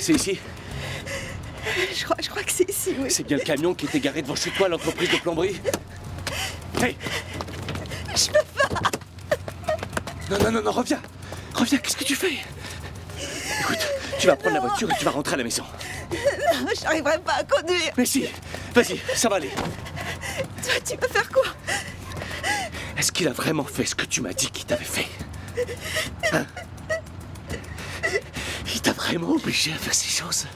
C'est ici? Je crois que c'est ici, oui. C'est bien le camion qui était garé devant chez toi, l'entreprise de plomberie? Hey! Je peux pas. Non, reviens. Reviens, qu'est-ce que tu fais? Écoute, tu vas prendre la voiture et tu vas rentrer à la maison. Non, j'arriverai pas à conduire. Mais si, vas-y, ça va aller. Toi, tu veux faire quoi? Est-ce qu'il a vraiment fait ce que tu m'as dit qu'il t'avait fait? Hein? Il t'a vraiment obligé à faire ces choses?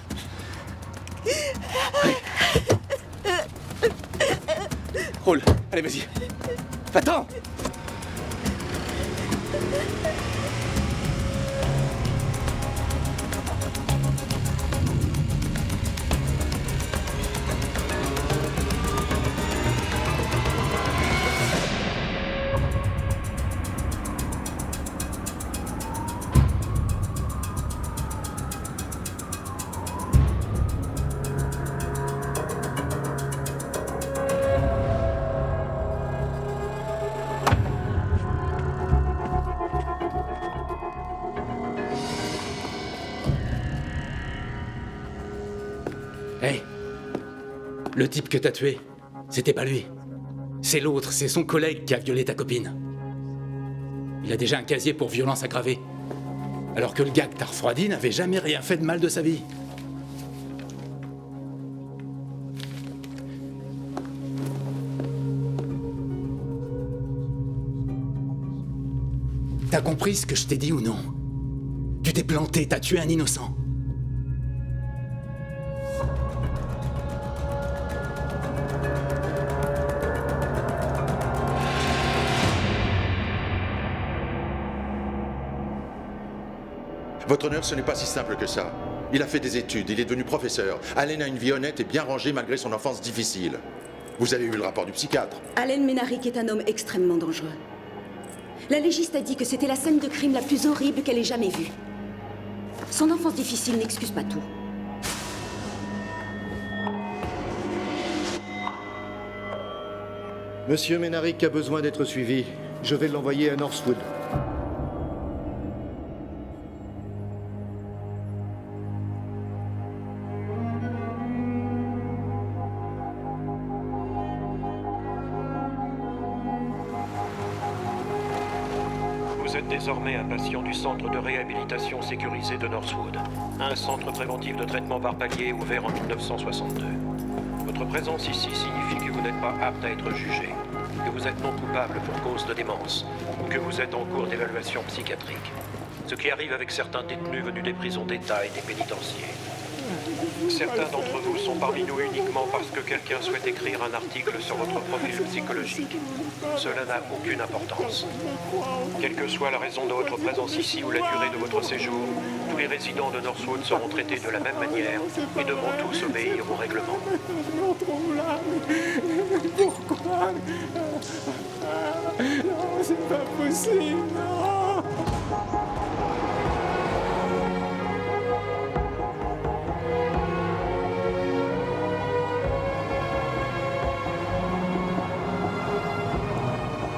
Oui. Roule, allez, vas-y. Attends! Hey, le type que t'as tué, c'était pas lui. C'est l'autre, c'est son collègue qui a violé ta copine. Il a déjà un casier pour violence aggravée. Alors que le gars que t'as refroidi n'avait jamais rien fait de mal de sa vie. T'as compris ce que je t'ai dit ou non? Tu t'es planté, t'as tué un innocent. Votre honneur, ce n'est pas si simple que ça. Il a fait des études, il est devenu professeur. Allen a une vie honnête et bien rangée malgré son enfance difficile. Vous avez eu le rapport du psychiatre. Allen Ménaric est un homme extrêmement dangereux. La légiste a dit que c'était la scène de crime la plus horrible qu'elle ait jamais vue. Son enfance difficile n'excuse pas tout. Monsieur Ménaric a besoin d'être suivi. Je vais l'envoyer à Northwood. Vous êtes désormais un patient du centre de réhabilitation sécurisé de Northwood, un centre préventif de traitement par palier ouvert en 1962. Votre présence ici signifie que vous n'êtes pas apte à être jugé, que vous êtes non coupable pour cause de démence, ou que vous êtes en cours d'évaluation psychiatrique. Ce qui arrive avec certains détenus venus des prisons d'État et des pénitenciers. Certains d'entre vous sont parmi nous uniquement parce que quelqu'un souhaite écrire un article sur votre profil psychologique. Cela n'a aucune importance. Quelle que soit la raison de votre présence ici ou la durée de votre séjour, tous les résidents de Northwood seront traités de la même manière et devront tous obéir au règlement. Pourquoi? Non, c'est pas possible, non.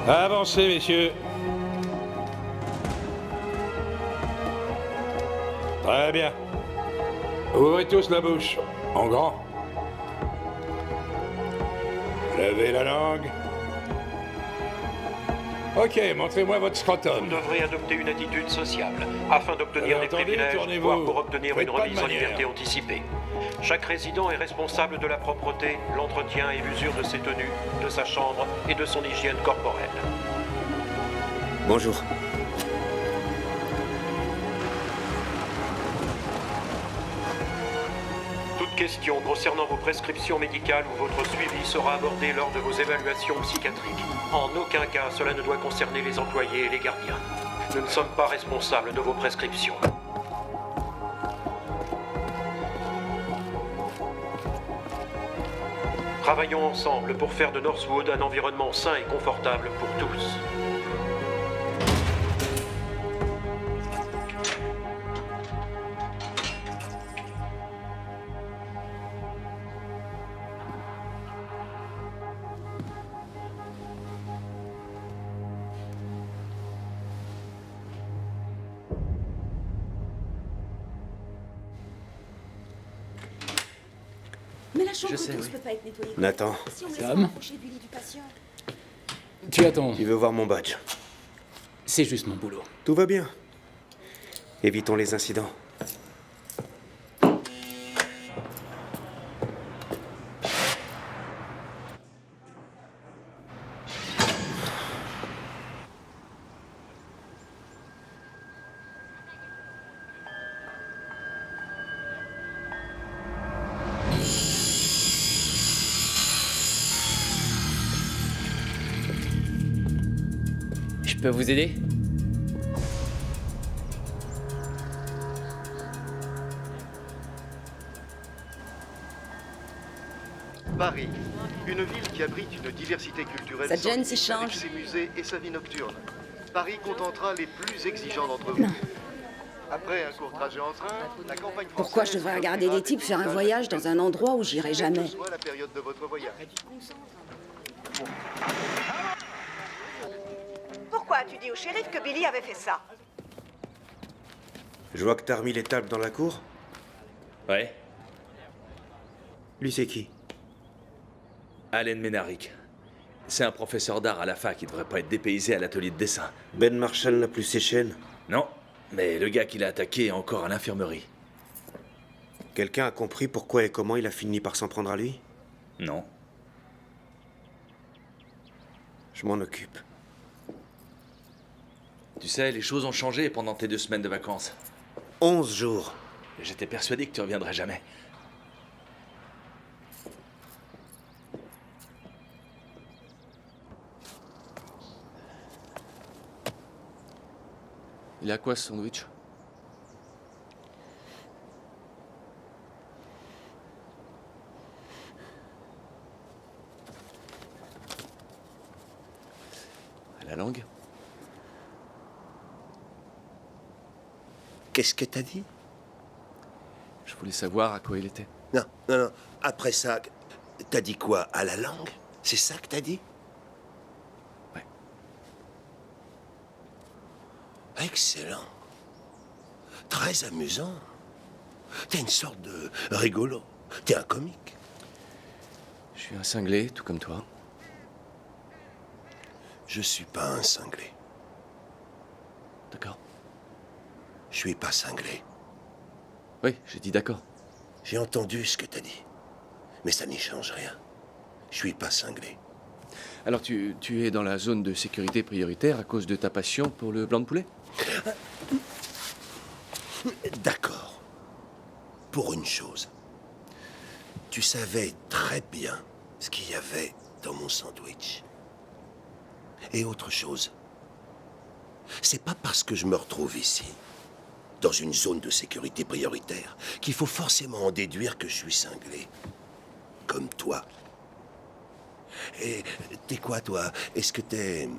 Avancez, messieurs. Très bien. Ouvrez tous la bouche. En grand. Levez la langue. Ok, montrez-moi votre scrotum. Vous devrez adopter une attitude sociable afin d'obtenir des Attendez, privilèges, tournez-vous. voire pour obtenir Faites une pas de remise en manière. liberté anticipée. Chaque résident est responsable de la propreté, l'entretien et l'usure de ses tenues, de sa chambre et de son hygiène corporelle. Bonjour. Toute question concernant vos prescriptions médicales ou votre suivi sera abordée lors de vos évaluations psychiatriques. En aucun cas, cela ne doit concerner les employés et les gardiens. Nous ne sommes pas responsables de vos prescriptions. Travaillons ensemble pour faire de Northwood un environnement sain et confortable pour tous. Mais la chambre Je sais, douce oui. peut pas être nettoyée. Nathan, Si on laisse Tom. rapprocher du lit du patient. Tu attends. tu veux voir mon badge? C'est juste mon boulot. Tout va bien. Évitons les incidents. Je peux vous aider? Paris, une ville qui abrite une diversité culturelle Ça te gêne sans si je limite avec change? ses musées et sa vie nocturne. Paris contentera les plus exigeants d'entre vous. Après un court trajet en train, la campagne Pourquoi je devrais regarder des types faire un voyage dans un endroit où j'irai jamais? soit la période de votre voyage. Pourquoi as-tu dit au shérif que Billy avait fait ça? Je vois que t'as remis les tables dans la cour. Ouais. Lui, c'est qui? Allen Ménaric. C'est un professeur d'art à la fac qui devrait pas être dépaysé à l'atelier de dessin. Ben Marshall n'a plus ses chaînes. Non, mais le gars qui l'a attaqué est encore à l'infirmerie. Quelqu'un a compris pourquoi et comment il a fini par s'en prendre à lui? Non. Je m'en occupe. Tu sais, les choses ont changé pendant tes 2 semaines de vacances. 11 jours. J'étais persuadé que tu reviendrais jamais. Il a quoi ce sandwich? À la langue? Qu'est-ce que t'as dit? Je voulais savoir à quoi il était. Non, non, non. Après ça, t'as dit quoi? À la langue? C'est ça que t'as dit? Ouais. Excellent. Très amusant. T'es une sorte de rigolo. T'es un comique. Je suis un cinglé, tout comme toi. Je suis pas un cinglé. D'accord. Je suis pas cinglé. Oui, j'ai dit d'accord. J'ai entendu ce que t'as dit. Mais ça n'y change rien. Je suis pas cinglé. Alors tu es dans la zone de sécurité prioritaire à cause de ta passion pour le blanc de poulet? D'accord. Pour une chose. Tu savais très bien ce qu'il y avait dans mon sandwich. Et autre chose. C'est pas parce que je me retrouve ici, dans une zone de sécurité prioritaire, qu'il faut forcément en déduire que je suis cinglé. Comme toi. Et t'es quoi, toi? Est-ce que t'es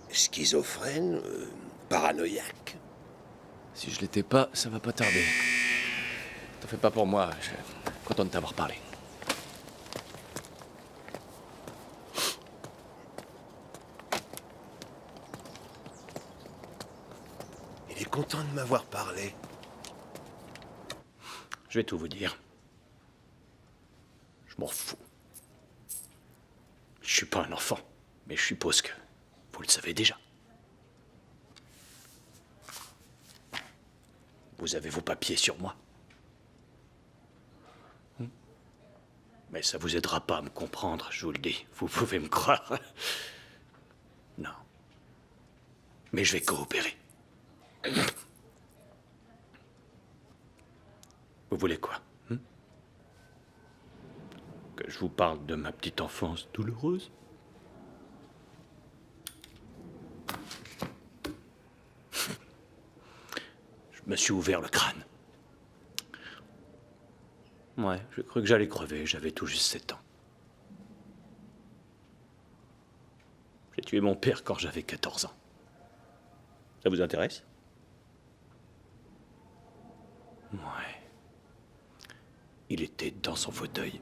schizophrène, paranoïaque? Si je l'étais pas, ça va pas tarder. T'en fais pas pour moi, je suis content de t'avoir parlé. Il est content de m'avoir parlé. Je vais tout vous dire. Je m'en fous. Je suis pas un enfant, mais je suppose que vous le savez déjà. Vous avez vos papiers sur moi. Mais ça vous aidera pas à me comprendre, je vous le dis. Vous pouvez me croire. Non. Mais je vais coopérer. Vous voulez quoi? Que je vous parle de ma petite enfance douloureuse? Je me suis ouvert le crâne. Ouais, j'ai cru que j'allais crever, j'avais tout juste 7 ans. J'ai tué mon père quand j'avais 14 ans. Ça vous intéresse? Ouais. Il était dans son fauteuil.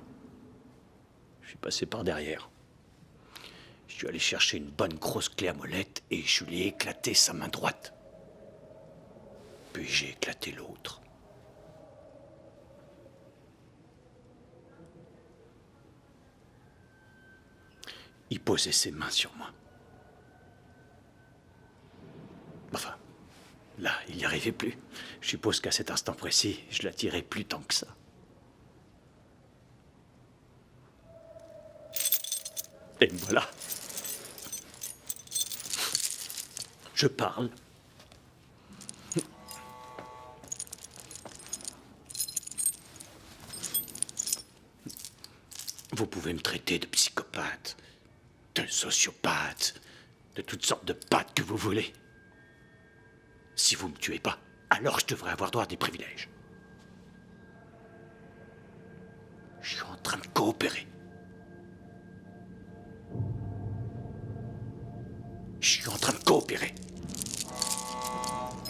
Je suis passé par derrière. Je suis allé chercher une bonne grosse clé à molette et je lui ai éclaté sa main droite. Puis j'ai éclaté l'autre. il posait ses mains sur moi. Enfin, là, il n'y arrivait plus. Je suppose qu'à cet instant précis, je l'attirais plus tant que ça. Et me voilà. Je parle. Vous pouvez me traiter de psychopathe, de sociopathe, de toutes sortes de pattes que vous voulez. Si vous me tuez pas, alors je devrais avoir droit à des privilèges. Je suis en train de coopérer. Je suis en train de coopérer.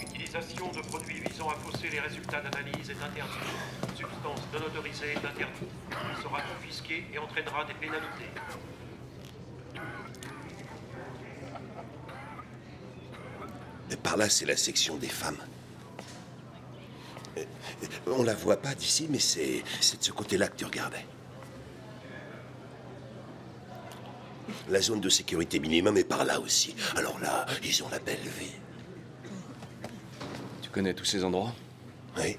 L'utilisation de produits visant à fausser les résultats d'analyse est interdite. Substance non autorisée est interdite. Il sera confisqué et entraînera des pénalités. Et par là, c'est la section des femmes. On la voit pas d'ici, mais c'est de ce côté-là que tu regardais. La zone de sécurité minimum est par là aussi. Alors là, ils ont la belle vie. Tu connais tous ces endroits? Oui.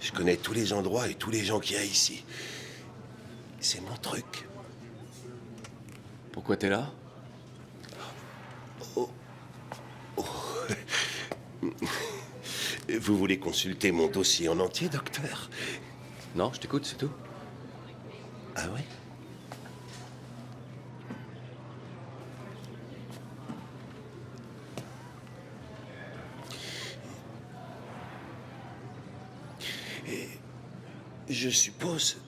Je connais tous les endroits et tous les gens qu'il y a ici. C'est mon truc. Pourquoi t'es là? Vous voulez consulter mon dossier en entier, docteur? Non, je t'écoute, c'est tout. Ah ouais? Je suppose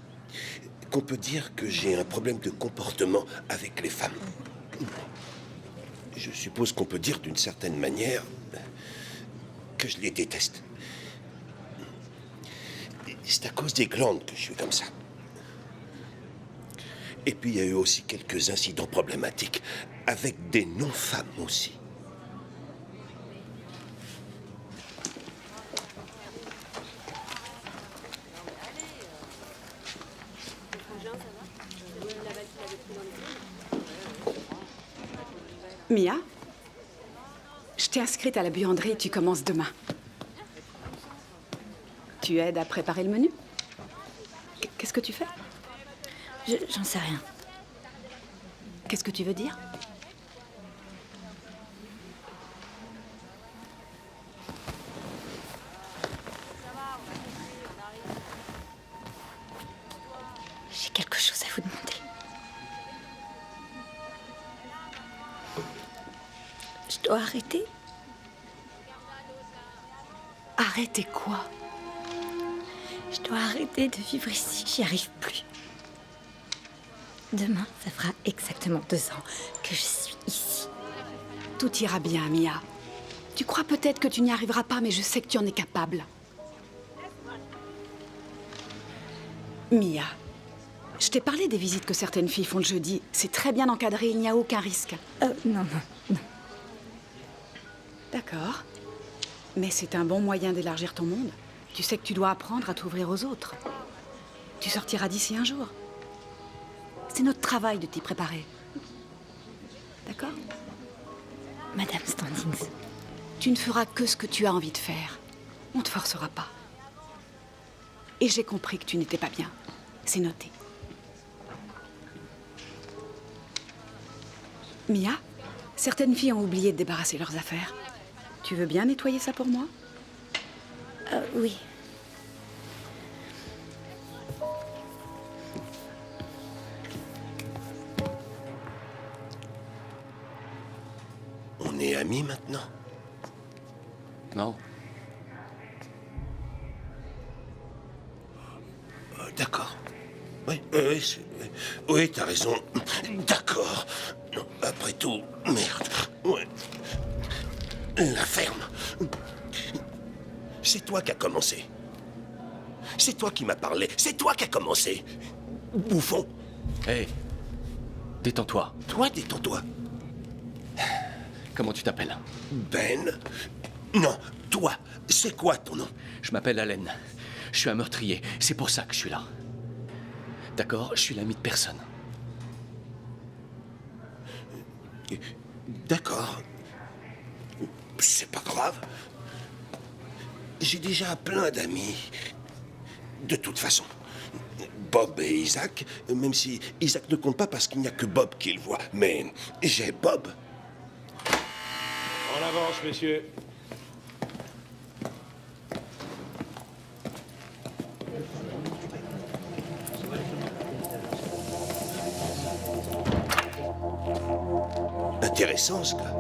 qu'on peut dire que j'ai un problème de comportement avec les femmes. Je suppose qu'on peut dire d'une certaine manière que je les déteste. C'est à cause des glandes que je suis comme ça. Et puis il y a eu aussi quelques incidents problématiques avec des non-femmes aussi. Mia, je t'ai inscrite à la buanderie et tu commences demain. Tu aides à préparer le menu? Qu'est-ce que tu fais? J'en sais rien. Qu'est-ce que tu veux dire? J'ai quelque chose à vous demander. Je dois arrêter. Arrêter quoi? Je dois arrêter de vivre ici. J'y arrive plus. Demain, ça fera exactement 2 ans que je suis ici. Tout ira bien, Mia. Tu crois peut-être que tu n'y arriveras pas, mais je sais que tu en es capable. Mia, je t'ai parlé des visites que certaines filles font le jeudi. C'est très bien encadré, il n'y a aucun risque. Non. D'accord. Mais c'est un bon moyen d'élargir ton monde. Tu sais que tu dois apprendre à t'ouvrir aux autres. Tu sortiras d'ici un jour. C'est notre travail de t'y préparer. D'accord? Madame Standings. Tu ne feras que ce que tu as envie de faire. On ne te forcera pas. Et j'ai compris que tu n'étais pas bien. C'est noté. Mia, certaines filles ont oublié de débarrasser leurs affaires. Tu veux bien nettoyer ça pour moi? Oui. On est amis maintenant? Non. D'accord. Oui, t'as raison. D'accord. Non, après tout, merde. Ouais. La ferme. C'est toi qui as commencé. C'est toi qui m'as parlé. C'est toi qui as commencé. Bouffon. Hé, détends-toi. Toi, détends-toi. Comment tu t'appelles? Ben? Non, toi. C'est quoi ton nom? Je m'appelle Allen. Je suis un meurtrier. C'est pour ça que je suis là. D'accord? Je suis l'ami de personne. D'accord. C'est pas grave. J'ai déjà plein d'amis. De toute façon, Bob et Isaac, même si Isaac ne compte pas parce qu'il n'y a que Bob qui le voit. Mais j'ai Bob. En avance, messieurs. Intéressant, ce gars.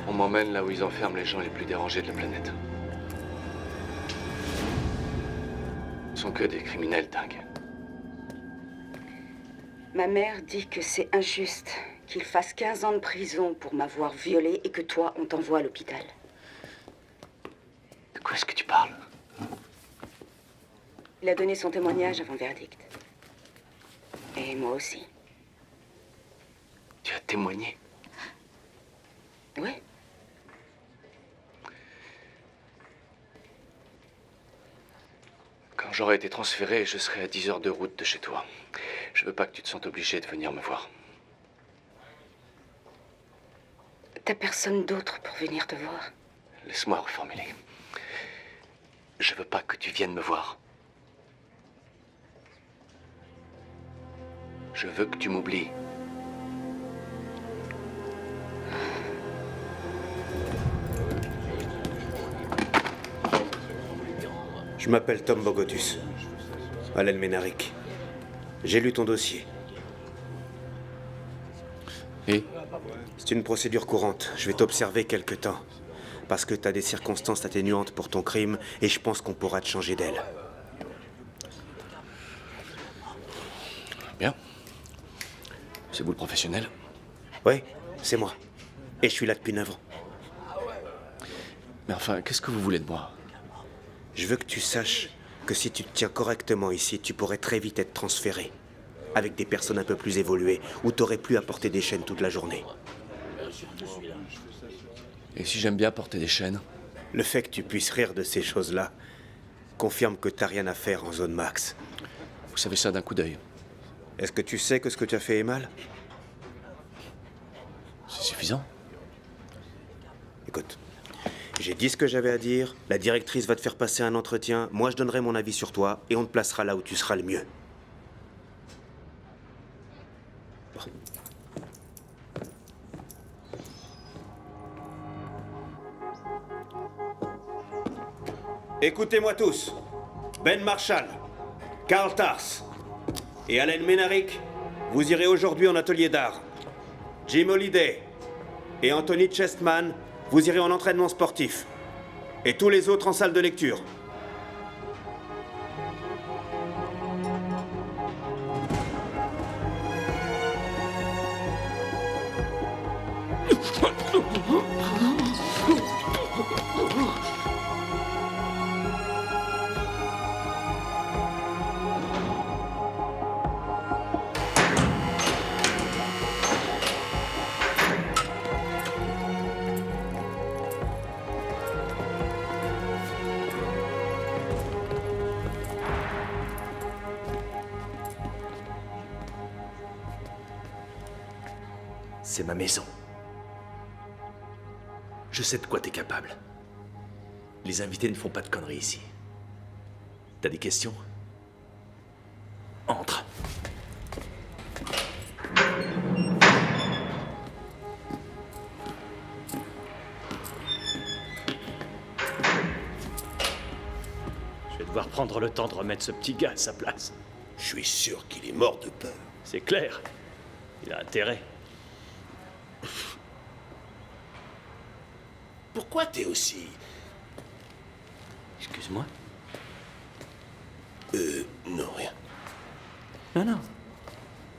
On m'emmène là où ils enferment les gens les plus dérangés de la planète. Ce sont que des criminels dingues. Ma mère dit que c'est injuste qu'il fasse 15 ans de prison pour m'avoir violée et que toi, on t'envoie à l'hôpital. De quoi est-ce que tu parles? Il a donné son témoignage avant verdict. Et moi aussi. Tu as témoigné? Oui. Quand j'aurai été transféré, je serai à 10 heures de route de chez toi. Je veux pas que tu te sentes obligé de venir me voir. T'as personne d'autre pour venir te voir? Laisse-moi reformuler. Je veux pas que tu viennes me voir. Je veux que tu m'oublies. Je m'appelle Tom Bogotus. Alan Ménaric. J'ai lu ton dossier. Et? C'est une procédure courante. Je vais t'observer quelque temps. Parce que t'as des circonstances atténuantes pour ton crime et je pense qu'on pourra te changer d'aile. Bien. C'est vous le professionnel? Oui, c'est moi. Et je suis là depuis 9 ans. Mais enfin, qu'est-ce que vous voulez de moi? Je veux que tu saches que si tu te tiens correctement ici, tu pourrais très vite être transféré. Avec des personnes un peu plus évoluées, où t'aurais plus à porter des chaînes toute la journée. Et si j'aime bien porter des chaînes? Le fait que tu puisses rire de ces choses-là confirme que t'as rien à faire en zone max. Vous savez ça d'un coup d'œil. Est-ce que tu sais que ce que tu as fait est mal? C'est suffisant. Écoute, j'ai dit ce que j'avais à dire, la directrice va te faire passer un entretien, moi je donnerai mon avis sur toi, et on te placera là où tu seras le mieux. Bon. Écoutez-moi tous. Ben Marshall, Carl Tars et Alan Ménaric, vous irez aujourd'hui en atelier d'art. Jim Holliday et Anthony Chestman, vous irez en entraînement sportif. Et tous les autres en salle de lecture. C'est ma maison. Je sais de quoi t'es capable. Les invités ne font pas de conneries ici. T'as des questions? Entre. Je vais devoir prendre le temps de remettre ce petit gars à sa place. Je suis sûr qu'il est mort de peur. C'est clair. Il a intérêt. Pourquoi t'es aussi... Excuse-moi. Non, rien. Non, non.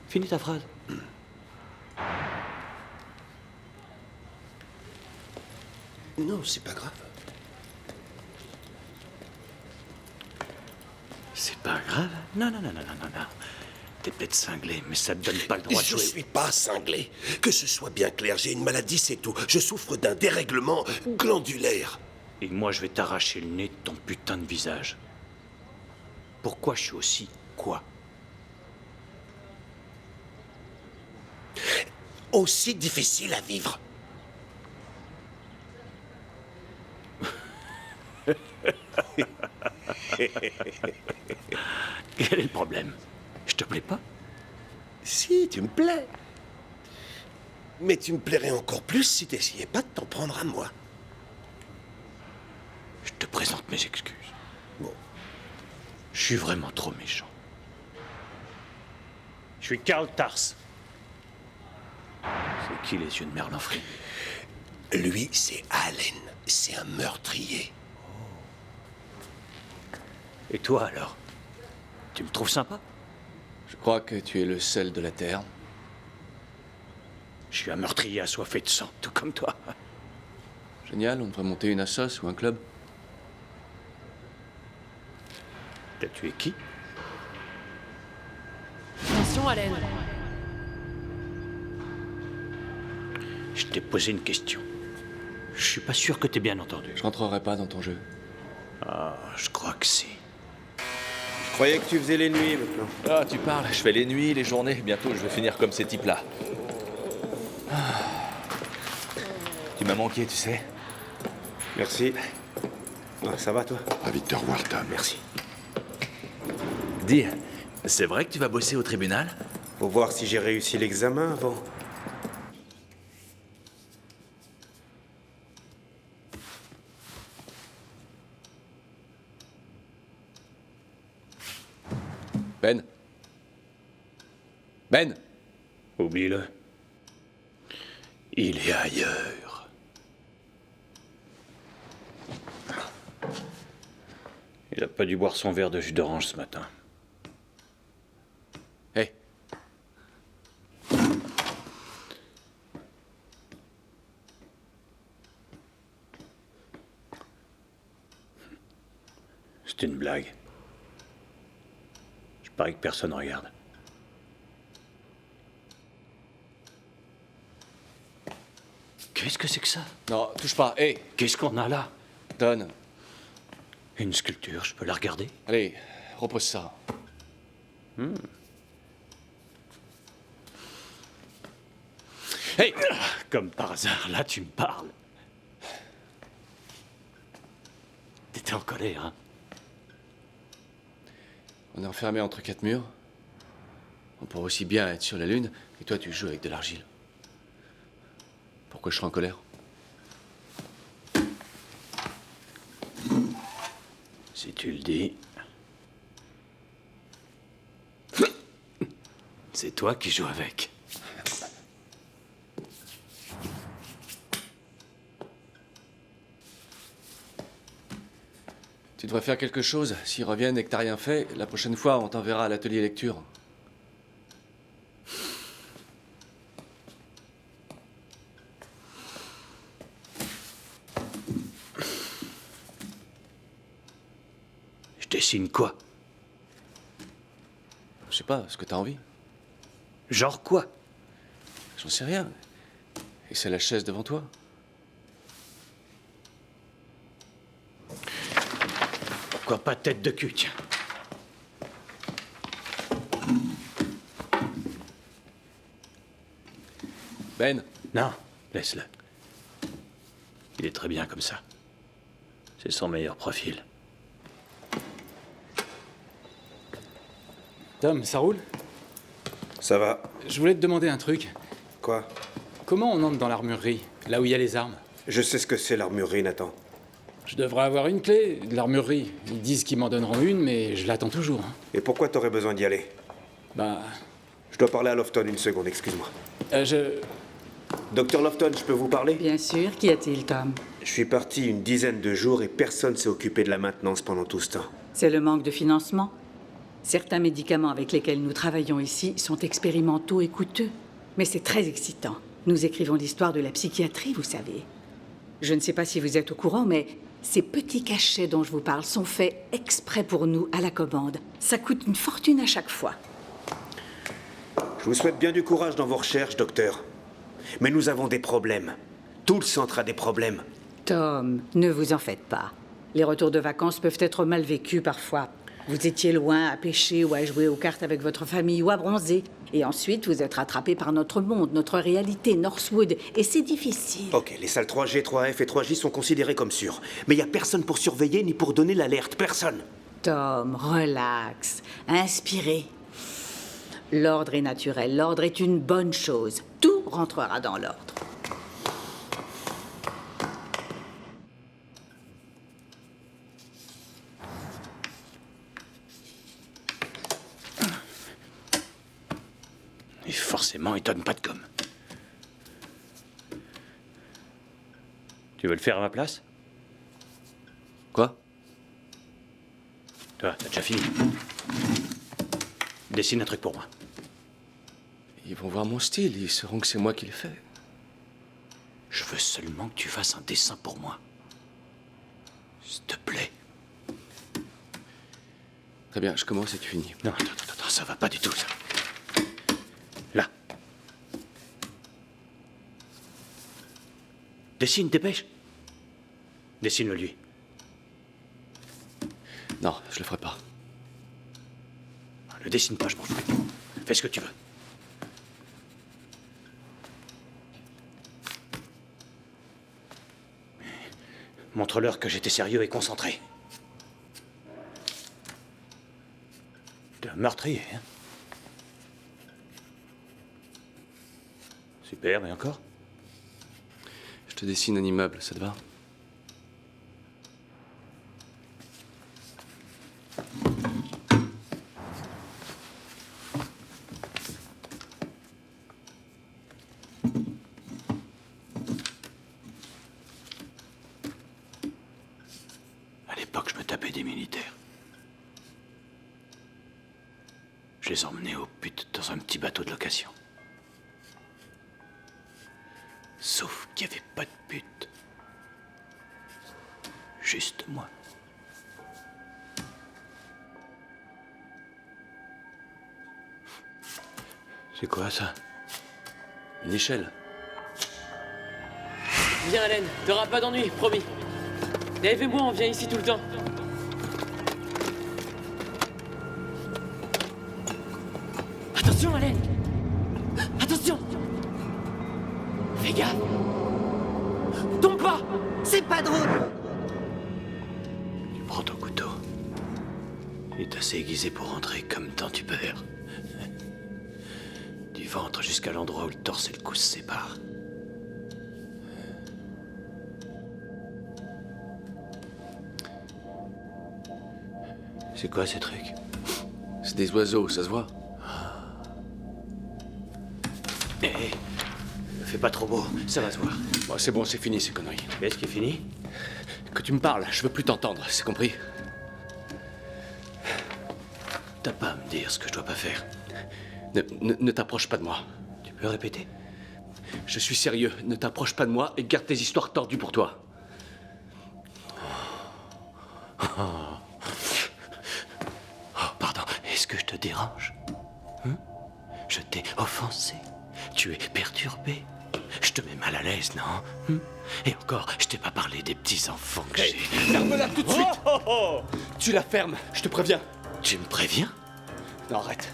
Finis ta phrase. Non, c'est pas grave. C'est pas grave. Non, non, non, non, non, non, non. T'es peut-être cinglé, mais ça te donne pas le droit de Je jouer. suis pas cinglé. Que ce soit bien clair, j'ai une maladie, c'est tout. Je souffre d'un dérèglement glandulaire. Et moi, je vais t'arracher le nez de ton putain de visage. Pourquoi je suis aussi quoi? Aussi difficile à vivre. Quel est le problème? Je te plais pas? Si, tu me plais. Mais tu me plairais encore plus si t'essayais pas de t'en prendre à moi. Je te présente mes excuses. Bon. Je suis vraiment trop méchant. Je suis Karl Tars. C'est qui les yeux de Merlin Free? Lui, c'est Allen. C'est un meurtrier. Et toi, alors? Tu me trouves sympa? Je crois que tu es le sel de la Terre. Je suis un meurtrier assoiffé de sang, tout comme toi. Génial, on devrait monter une assoce ou un club. T'as tué qui? Attention, Allen. Je t'ai posé une question. Je suis pas sûr que t'aies bien entendu. Je rentrerai pas dans ton jeu. Ah, je crois que si. Je croyais que tu faisais les nuits maintenant. Ah, tu parles, je fais les nuits, les journées. Bientôt, je vais finir comme ces types-là. Ah. Tu m'as manqué, tu sais. Merci. Ah, ça va, toi? Ravi de te revoir, Tom. Merci. Dis, c'est vrai que tu vas bosser au tribunal? Faut voir si j'ai réussi l'examen avant. Ben. Ben. Oublie-le. Il est ailleurs. Il a pas dû boire son verre de jus d'orange ce matin. Hé. C'est une blague. Je parie que personne regarde. Qu'est-ce que c'est que ça? Non, touche pas. Hé. Qu'est-ce qu'on a là? Donne. Une sculpture, je peux la regarder? Allez, repose ça. Hey! Comme par hasard, là tu me parles. T'étais en colère, hein? On est enfermé entre quatre murs. On pourrait aussi bien être sur la Lune, et toi tu joues avec de l'argile. Pourquoi je serais en colère? Si tu le dis. C'est toi qui joues avec. Tu devrais faire quelque chose. S'ils reviennent et que t'as rien fait, la prochaine fois, on t'enverra à l'atelier lecture. Je dessine quoi? Je sais pas, ce que t'as envie. Genre quoi? J'en sais rien. Et c'est la chaise devant toi. Pourquoi pas tête de cul, tiens. Ben. Non, laisse-le. Il est très bien comme ça. C'est son meilleur profil. Tom, ça roule? Ça va. Je voulais te demander un truc. Quoi? Comment on entre dans l'armurerie, là où il y a les armes? Je sais ce que c'est l'armurerie, Nathan. Je devrais avoir une clé de l'armurerie. Ils disent qu'ils m'en donneront une, mais je l'attends toujours. Hein. Et pourquoi t'aurais besoin d'y aller? Bah... Je dois parler à Lofton une seconde, excuse-moi. je... Docteur Lofton, je peux vous parler? Bien sûr. Qu'y a-t-il, Tom? Je suis parti une dizaine de jours et personne s'est occupé de la maintenance pendant tout ce temps. C'est le manque de financement? Certains médicaments avec lesquels nous travaillons ici sont expérimentaux et coûteux. Mais c'est très excitant. Nous écrivons l'histoire de la psychiatrie, vous savez. Je ne sais pas si vous êtes au courant, mais ces petits cachets dont je vous parle sont faits exprès pour nous, à la commande. Ça coûte une fortune à chaque fois. Je vous souhaite bien du courage dans vos recherches, docteur. Mais nous avons des problèmes. Tout le centre a des problèmes. Tom, ne vous en faites pas. Les retours de vacances peuvent être mal vécus parfois. Vous étiez loin à pêcher ou à jouer aux cartes avec votre famille ou à bronzer. Et ensuite, vous êtes rattrapé par notre monde, notre réalité, Northwood. Et c'est difficile. Ok, les salles 3G, 3F et 3J sont considérées comme sûres. Mais il n'y a personne pour surveiller ni pour donner l'alerte. Personne. Tom, relax. Inspirez. L'ordre est naturel. L'ordre est une bonne chose. Tout rentrera dans l'ordre. Et forcément, il donne pas de gomme. Tu veux le faire à ma place? Quoi? Toi, t'as déjà fini. Dessine un truc pour moi. Ils vont voir mon style, ils sauront que c'est moi qui l'ai fait. Je veux seulement que tu fasses un dessin pour moi. S'il te plaît. Très bien, je commence et tu finis. Non, attends, ça va pas du tout, ça. Là. Dessine, dépêche. Dessine-le lui. Non, je le ferai pas. Le dessine pas, je m'en fous. Fais ce que tu veux. Montre-leur que j'étais sérieux et concentré. T'es un meurtrier, hein? Super, et encore? Je te dessine un immeuble, ça te va? À l'époque, je me tapais des militaires. Je les emmenais au but dans un petit bateau de location. Sauf qu'il n'y avait pas de but. Juste moi. C'est quoi ça? Une échelle. Viens, Allen, t'auras pas d'ennui, promis. Dave et moi, on vient ici tout le temps. Attention, Allen! Attention! Fais gaffe! Tombe pas! C'est pas drôle! Tu prends ton couteau. Il est assez aiguisé pour entrer comme dans du beurre. Du ventre jusqu'à l'endroit où le torse et le cou se séparent. C'est quoi ces trucs? C'est des oiseaux, ça se voit? Hé, fais pas trop beau, ça va se voir. Bon, c'est bon, c'est fini ces conneries. Qu'est-ce qui est fini? Que tu me parles, je veux plus t'entendre, c'est compris? T'as pas à me dire ce que je dois pas faire. Ne t'approche pas de moi. Tu peux répéter? Je suis sérieux, ne t'approche pas de moi et garde tes histoires tordues pour toi. Pardon, est-ce que je te dérange? Je t'ai offensé. Tu es perturbé. Je te mets mal à l'aise, non? Et encore, je t'ai pas parlé des petits-enfants que j'ai. Ferme-la tout de suite! Tu la fermes, je te préviens. Tu me préviens? Non, arrête.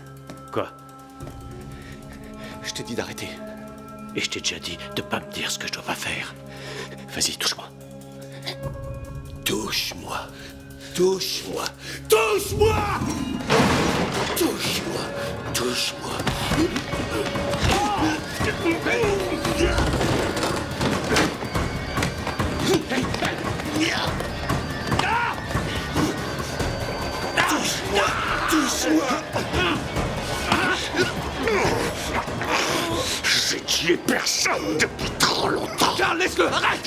Quoi? Je t'ai dit d'arrêter. Et je t'ai déjà dit de pas me dire ce que je dois pas faire. Vas-y, touche-moi. Touche-moi. Touche-moi. Touche-moi! Touche-moi. Touche-moi. Touche-moi. Touche-moi. J'ai tué personne depuis trop longtemps. Carl, laisse-le, arrête!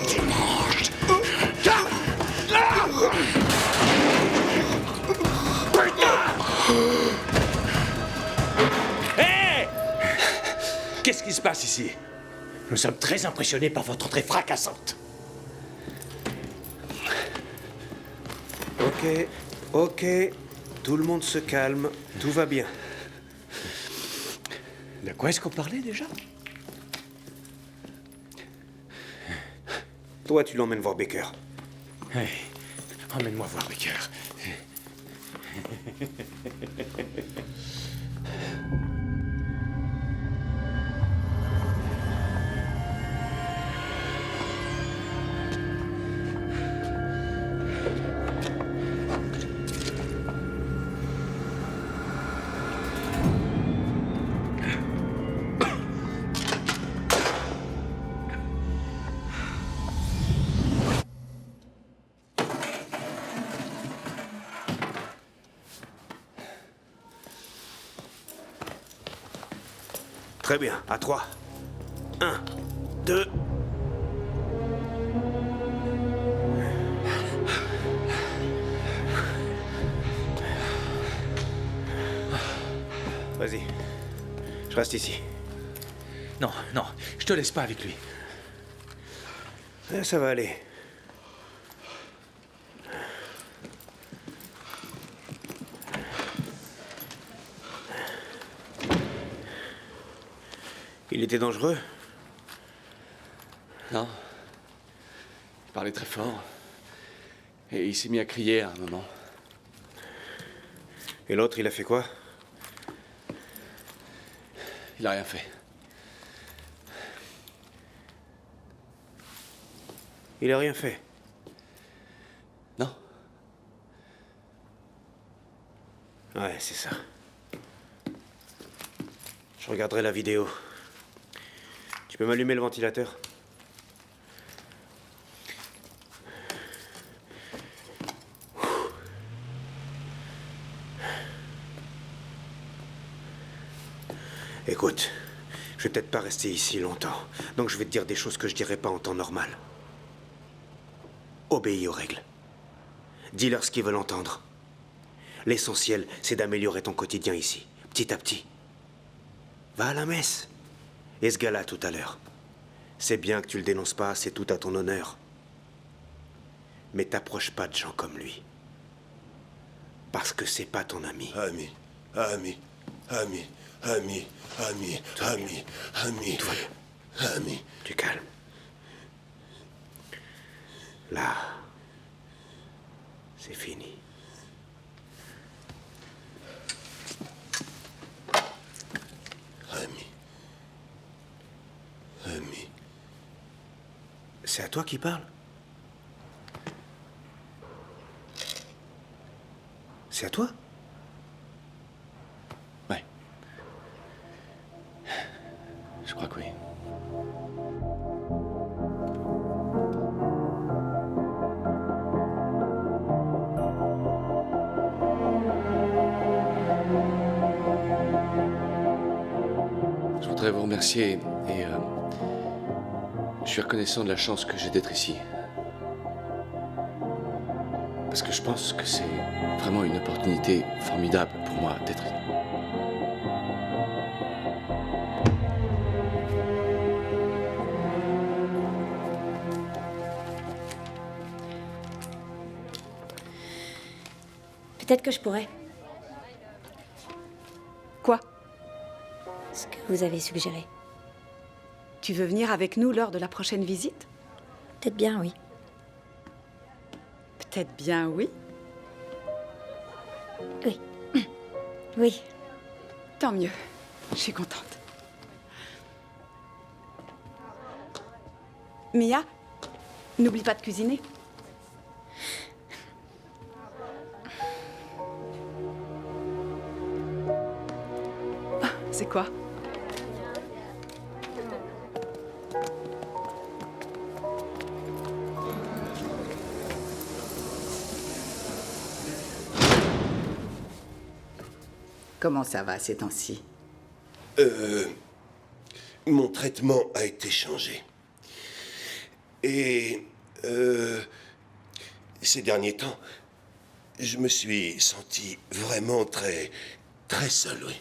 Tu manges. Carl! Putain! Qu'est-ce qui se passe ici? Nous sommes très impressionnés par votre entrée fracassante. Ok, ok. Tout le monde se calme. Tout va bien. De quoi est-ce qu'on parlait déjà? Toi, tu l'emmènes voir Baker. Hey, emmène-moi voir Baker. Très bien, à 3. 1, 2... Vas-y. Je reste ici. Non, non, je te laisse pas avec lui. Ça va aller. Il était dangereux? Non. Il parlait très fort. Et il s'est mis à crier à un moment. Et l'autre, il a fait quoi? Il a rien fait. Il a rien fait? Non. Ouais, c'est ça. Je regarderai la vidéo. Tu peux m'allumer le ventilateur? Écoute, je vais peut-être pas rester ici longtemps, donc je vais te dire des choses que je dirais pas en temps normal. Obéis aux règles. Dis-leur ce qu'ils veulent entendre. L'essentiel, c'est d'améliorer ton quotidien ici, petit à petit. Va à la messe. Et ce gars-là, tout à l'heure. C'est bien que tu le dénonces pas, c'est tout à ton honneur. Mais t'approches pas de gens comme lui. Parce que c'est pas ton ami. Ami, ami, ami, ami, ami, ami, ami, ami. Tu calmes. Là, c'est fini. Ami. Ami. C'est à toi qui parle? C'est à toi? Ouais. Je crois que oui. Je voudrais vous remercier et je suis reconnaissant de la chance que j'ai d'être ici. Parce que je pense que c'est vraiment une opportunité formidable pour moi d'être ici. Peut-être que je pourrais. Quoi? Ce que vous avez suggéré. Tu veux venir avec nous lors de la prochaine visite? Peut-être bien, oui. Peut-être bien, oui. Oui. Oui. Tant mieux. Je suis contente. Mia, n'oublie pas de cuisiner. Ah, c'est quoi? Comment ça va ces temps-ci? Mon traitement a été changé. Et ces derniers temps, je me suis senti vraiment très seul, oui.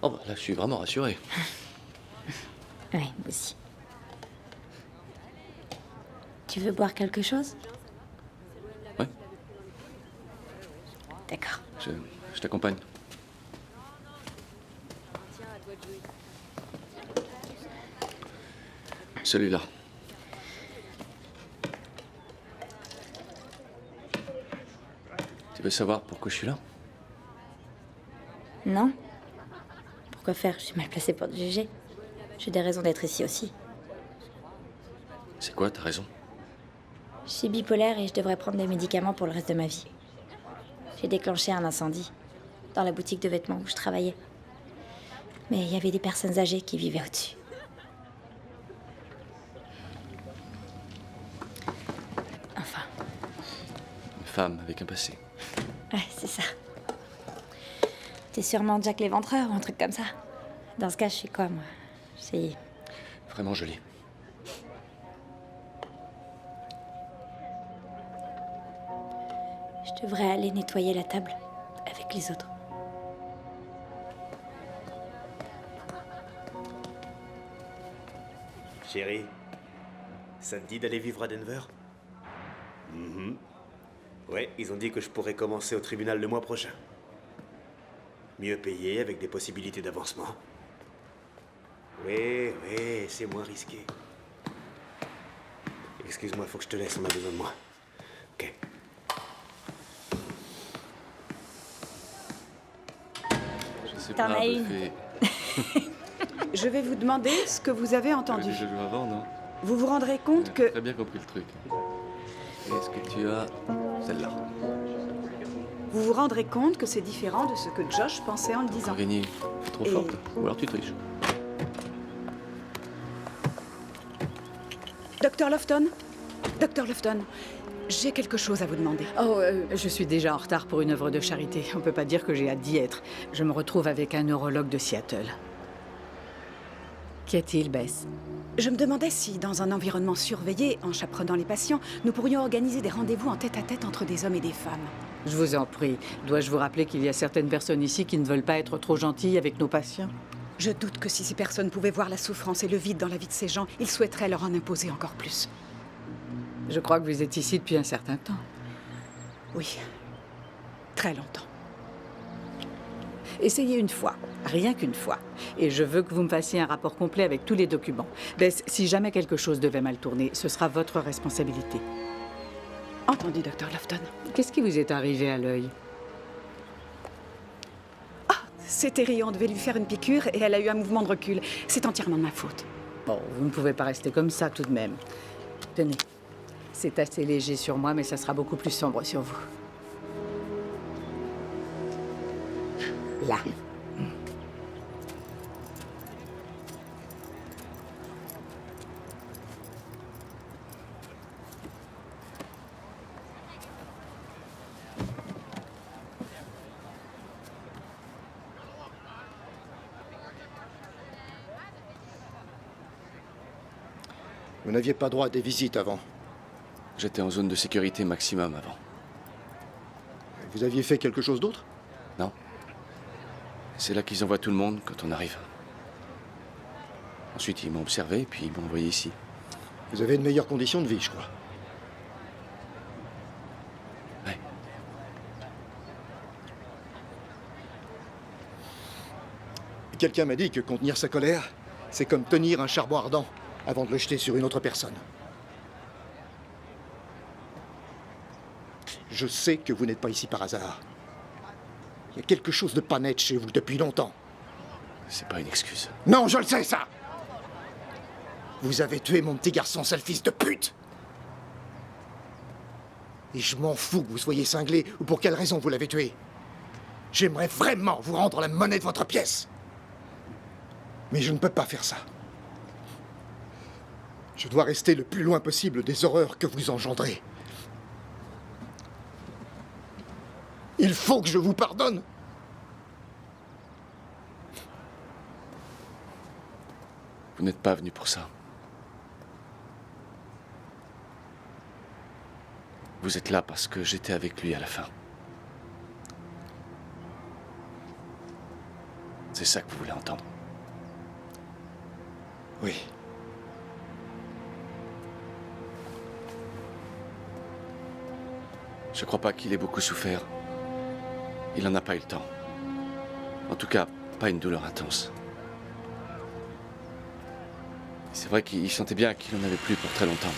Oh bah là, je suis vraiment rassuré. Ouais, moi aussi. Tu veux boire quelque chose? Ouais. D'accord. Je t'accompagne. Celui-là. Tu veux savoir pourquoi je suis là? Non? Pourquoi faire? Je suis mal placée pour te juger. J'ai des raisons d'être ici aussi. C'est quoi, t'as raison? Je suis bipolaire et je devrais prendre des médicaments pour le reste de ma vie. J'ai déclenché un incendie dans la boutique de vêtements où je travaillais. Mais il y avait des personnes âgées qui vivaient au-dessus. Enfin. Une femme avec un passé. Ouais, c'est ça. T'es sûrement Jack l'Éventreur ou un truc comme ça. Dans ce cas, je suis quoi, moi? C'est... Vraiment joli. Je devrais aller nettoyer la table avec les autres. Chérie, ça te dit d'aller vivre à Denver? Ouais, ils ont dit que je pourrais commencer au tribunal le mois prochain. Mieux payé, avec des possibilités d'avancement. Oui, c'est moins risqué. Excuse-moi, faut que je te laisse, on a besoin de moi. Ok. Je sais T'en pas, as une. Buffet. Je vais vous demander ce que vous avez entendu. Déjà joué avant, non? Vous vous rendrez compte que... J'ai très bien compris le truc. Est-ce que tu as celle-là? Vous vous rendrez compte que c'est différent de ce que Josh pensait en le disant. Gagner trop forte. Ou alors tu triches. Dr. Lofton? Dr. Lofton, j'ai quelque chose à vous demander. Oh, je suis déjà en retard pour une œuvre de charité. On peut pas dire que j'ai hâte d'y être. Je me retrouve avec un neurologue de Seattle. Qu'y a-t-il, Bess? Je me demandais si, dans un environnement surveillé, en chaperonnant les patients, nous pourrions organiser des rendez-vous en tête-à-tête entre des hommes et des femmes. Je vous en prie. Dois-je vous rappeler qu'il y a certaines personnes ici qui ne veulent pas être trop gentilles avec nos patients? Je doute que si ces personnes pouvaient voir la souffrance et le vide dans la vie de ces gens, ils souhaiteraient leur en imposer encore plus. Je crois que vous êtes ici depuis un certain temps. Oui. Très longtemps. Essayez une fois, rien qu'une fois. Et je veux que vous me fassiez un rapport complet avec tous les documents. Bess, si jamais quelque chose devait mal tourner, ce sera votre responsabilité. Entendu, Dr. Lofton. Qu'est-ce qui vous est arrivé à l'œil? C'est Terry, on devait lui faire une piqûre et elle a eu un mouvement de recul. C'est entièrement de ma faute. Bon, vous ne pouvez pas rester comme ça tout de même. Tenez, c'est assez léger sur moi, mais ça sera beaucoup plus sombre sur vous. Là. Vous n'aviez pas droit à des visites avant. J'étais en zone de sécurité maximum avant. Vous aviez fait quelque chose d'autre? Non. C'est là qu'ils envoient tout le monde quand on arrive. Ensuite, ils m'ont observé, puis ils m'ont envoyé ici. Vous avez de meilleures conditions de vie, je crois. Ouais. Quelqu'un m'a dit que contenir sa colère, c'est comme tenir un charbon ardent avant de le jeter sur une autre personne. Je sais que vous n'êtes pas ici par hasard. Il y a quelque chose de pas net chez vous depuis longtemps. C'est pas une excuse. Non, je le sais, ça! Vous avez tué mon petit garçon, sale fils de pute! Et je m'en fous que vous soyez cinglé ou pour quelle raison vous l'avez tué. J'aimerais vraiment vous rendre la monnaie de votre pièce. Mais je ne peux pas faire ça. Je dois rester le plus loin possible des horreurs que vous engendrez. Il faut que je vous pardonne. Vous n'êtes pas venu pour ça. Vous êtes là parce que j'étais avec lui à la fin. c'est ça que vous voulez entendre. Oui. Je crois pas qu'il ait beaucoup souffert. Il n'en a pas eu le temps. En tout cas, pas une douleur intense. C'est vrai qu'il sentait bien qu'il n'en avait plus pour très longtemps.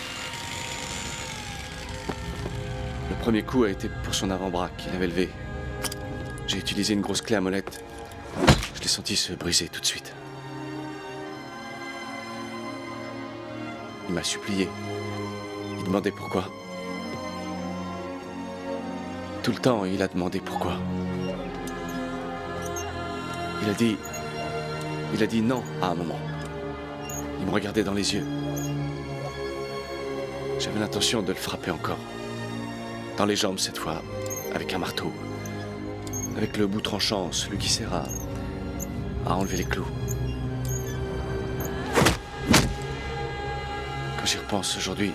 Le premier coup a été pour son avant-bras qu'il avait levé. J'ai utilisé une grosse clé à molette. Je l'ai senti se briser tout de suite. Il m'a supplié. Il demandait pourquoi. Tout le temps, il a demandé pourquoi. Il a dit non à un moment. Il me regardait dans les yeux. J'avais l'intention de le frapper encore. Dans les jambes cette fois, avec un marteau. Avec le bout tranchant, celui qui sert à enlever les clous. Quand j'y repense aujourd'hui,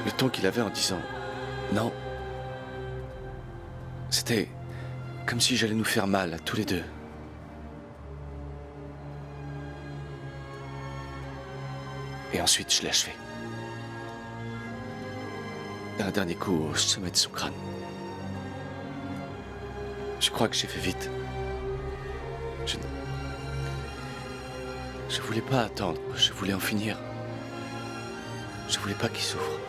le ton qu'il avait en disant non, c'était comme si j'allais nous faire mal à tous les deux. Et ensuite, je l'ai achevé. D'un dernier coup au sommet de son crâne. Je crois que j'ai fait vite. Je voulais pas attendre, je voulais en finir. Je voulais pas qu'il souffre.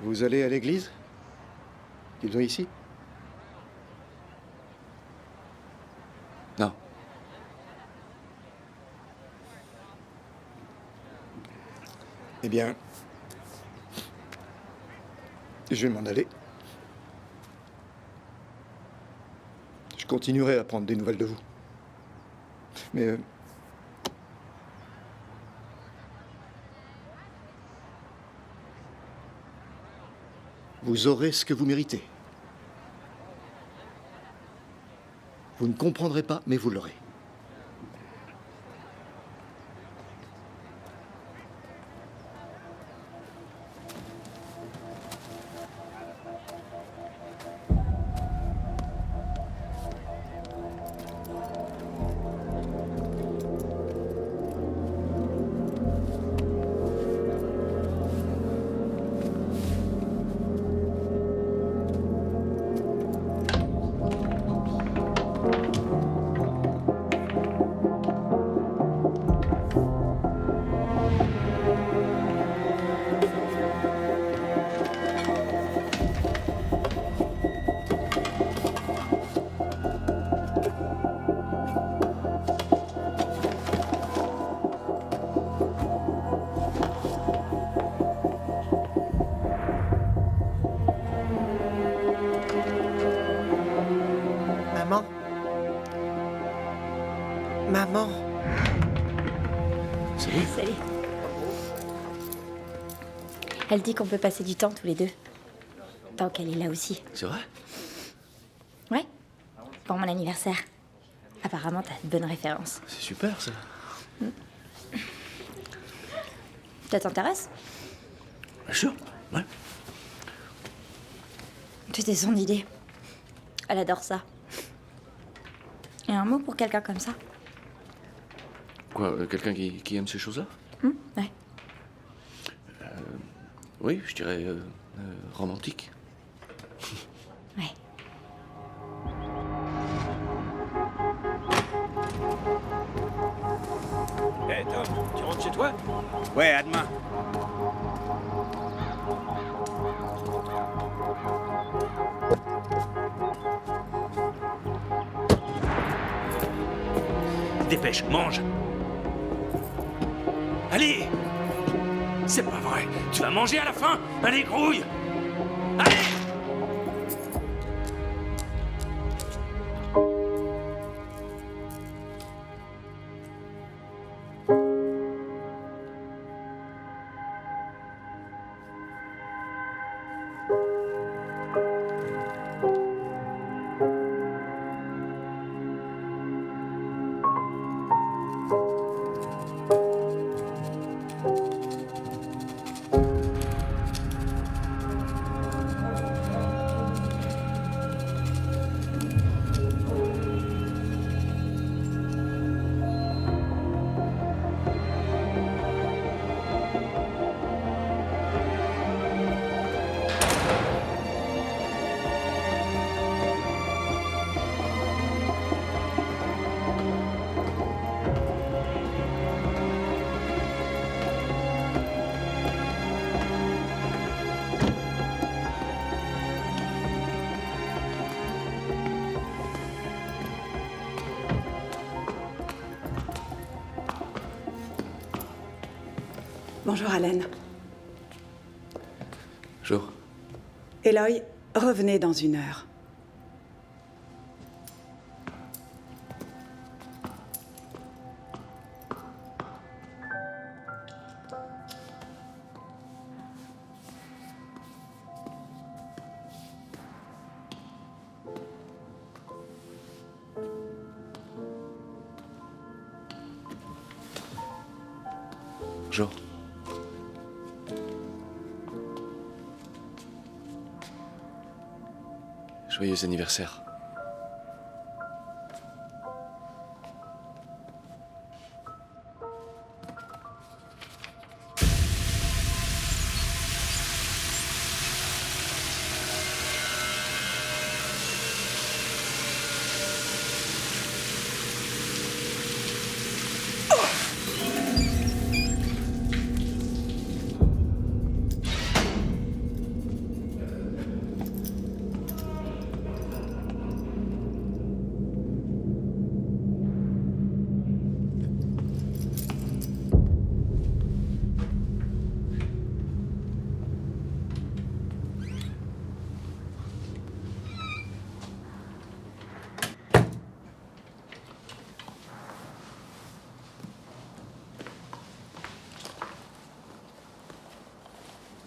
Vous allez à l'église? Ils sont ici? Non. Eh bien, je vais m'en aller. Je continuerai à prendre des nouvelles de vous. Mais vous aurez ce que vous méritez. Vous ne comprendrez pas, mais vous l'aurez. Maman? Maman? Salut. Salut. Elle dit qu'on peut passer du temps tous les deux. Tant qu'elle est là aussi. C'est vrai? Ouais. Pour mon anniversaire. Apparemment, t'as de bonnes références. C'est super, ça. Ça t'intéresse? Bien sûr, ouais. C'était son idée. Elle adore ça. Et un mot pour quelqu'un comme ça? Quoi, quelqu'un qui aime ces choses-là? Ouais. Oui, je dirais romantique. Ouais. Hé, Tom, tu rentres chez toi? Ouais, à demain. Dépêche, mange. Allez! C'est pas vrai. Tu vas manger à la fin? Allez, grouille! Allez! Bonjour, Allen. Bonjour. Eloy, revenez dans 1 heure. Bonjour. Joyeux anniversaire.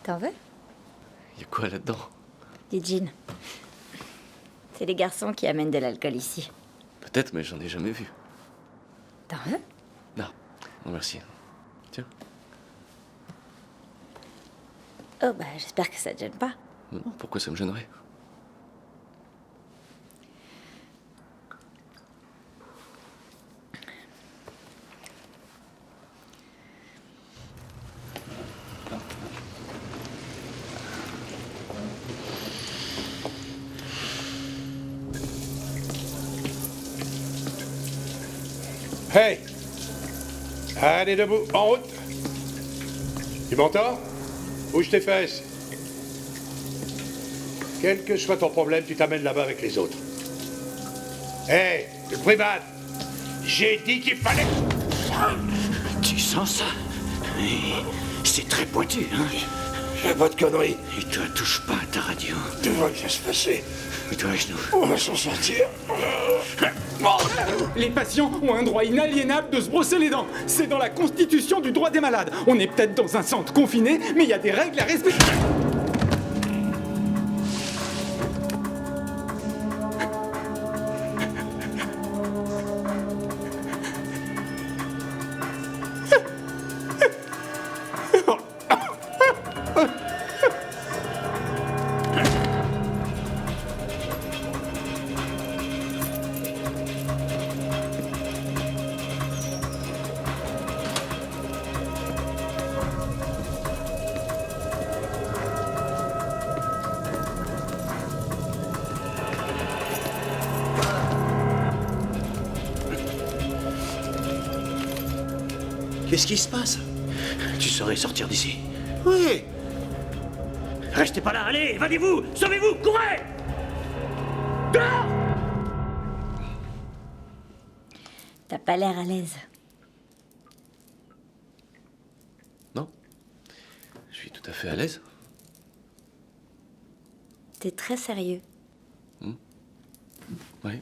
T'en veux? Y a quoi là-dedans? Des jeans. C'est les garçons qui amènent de l'alcool ici. Peut-être, mais j'en ai jamais vu. T'en veux? Non, non merci. Tiens. Oh, bah, j'espère que ça te gêne pas. Non, pourquoi ça me gênerait? Hey! Allez, debout, en route! Tu m'entends? Bouge tes fesses. Quel que soit ton problème, tu t'amènes là-bas avec les autres. Hey, le primat! J'ai dit qu'il fallait... Tu sens ça? Oui, c'est très pointu, hein? Fais pas de conneries. Et toi, touche pas à ta radio. Tout va bien se passer. Et toi, à genoux. On va s'en sortir. Les patients ont un droit inaliénable de se brosser les dents. C'est dans la constitution du droit des malades. On est peut-être dans un centre confiné, mais il y a des règles à respecter. Qu'est-ce qui se passe? Tu saurais sortir d'ici. Oui. Restez pas là, allez, évadez-vous, sauvez-vous, courez! Dehors! T'as pas l'air à l'aise. Non. Je suis tout à fait à l'aise. T'es très sérieux. Oui.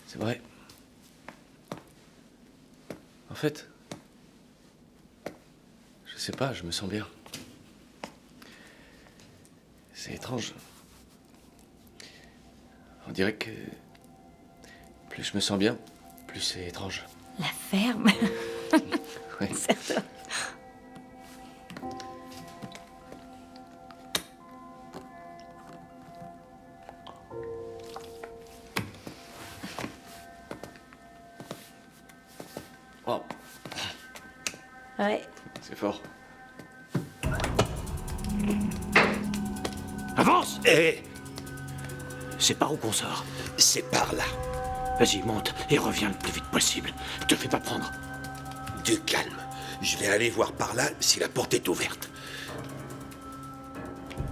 C'est vrai. En fait, je sais pas, je me sens bien. C'est étrange. On dirait que plus je me sens bien, plus c'est étrange. La ferme. Oui. Serre-toi. Oh, Ouais. c'est fort. Avance! Eh, C'est par où qu'on sort? c'est par là. Vas-y, monte et reviens le plus vite possible. Te fais pas prendre. Du calme. Je vais aller voir par là si la porte est ouverte.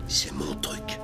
C'est mon truc.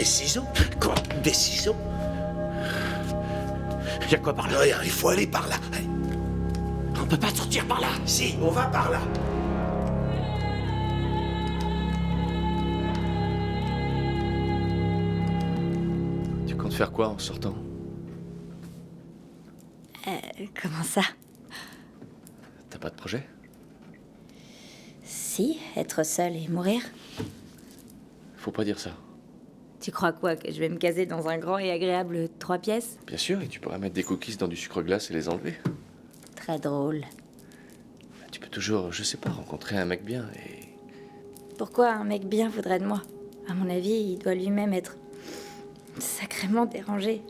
Des ciseaux? Quoi? Des ciseaux? Y a quoi par là? Rien, il faut aller par là. On peut pas sortir par là. Si, on va par là. Tu comptes faire quoi en sortant? Comment ça? T'as pas de projet? Si, être seule et mourir. Faut pas dire ça. Tu crois quoi, que je vais me caser dans un grand et agréable 3 pièces? Bien sûr, et tu pourras mettre des cookies dans du sucre glace et les enlever. Très drôle. Tu peux toujours, je sais pas, rencontrer un mec bien et... Pourquoi un mec bien voudrait de moi? À mon avis, il doit lui-même être sacrément dérangé.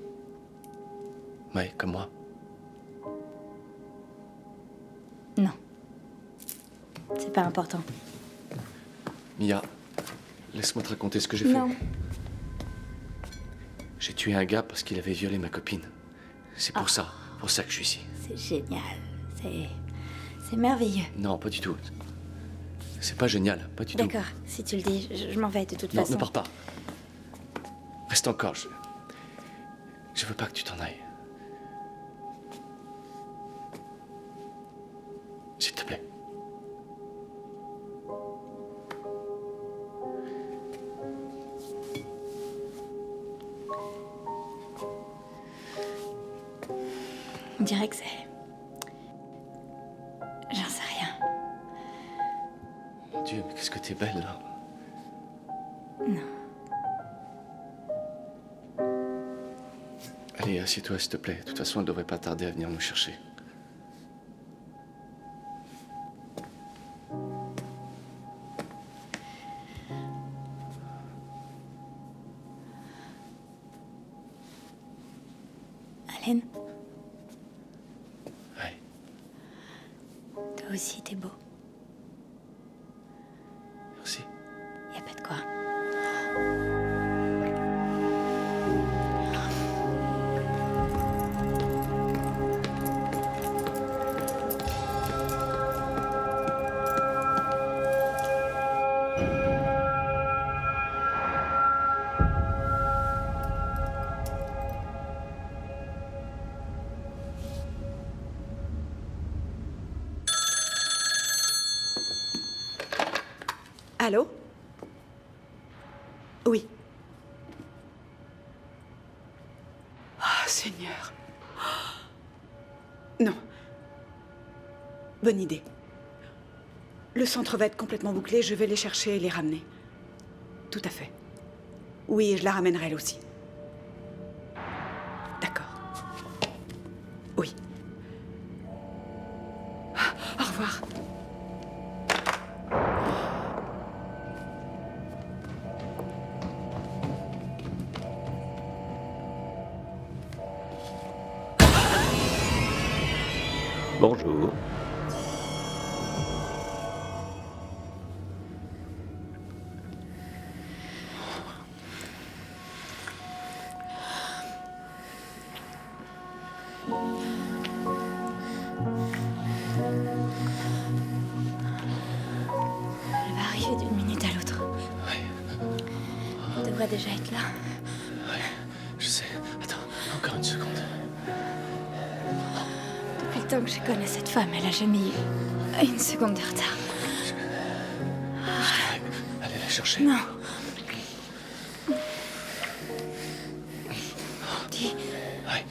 Ouais, comme moi. Non. C'est pas important. Mia, laisse-moi te raconter ce que j'ai fait. Non. J'ai tué un gars parce qu'il avait violé ma copine. C'est pour ça que je suis ici. C'est génial. C'est merveilleux. Non, pas du tout. C'est pas génial, pas du tout. D'accord, si tu le dis, je m'en vais de toute Non, façon. ne pars pas. Reste encore, je veux pas que tu t'en ailles. S'il te plaît. On dirait que c'est... J'en sais rien. Mon Dieu, mais qu'est-ce que t'es belle, là. Non. Allez, assieds-toi, s'il te plaît. De toute façon, elle devrait pas tarder à venir nous chercher. Allen? Ouais. Toi aussi, t'es beau. Merci. Y a pas de quoi. Allô? Oui. Ah, Seigneur. Non. Bonne idée. Le centre va être complètement bouclé, je vais les chercher et les ramener. Tout à fait. Oui, je la ramènerai elle aussi. D'accord. Oui. Au revoir. Bonjour. Elle va arriver d'une minute à l'autre. Ouais. Elle devrait déjà être là. Ouais, je sais. Attends, encore une seconde. Depuis le temps que je connais cette femme, elle a jamais eu une seconde de retard. Allez la chercher. Non. Dis. Ouais.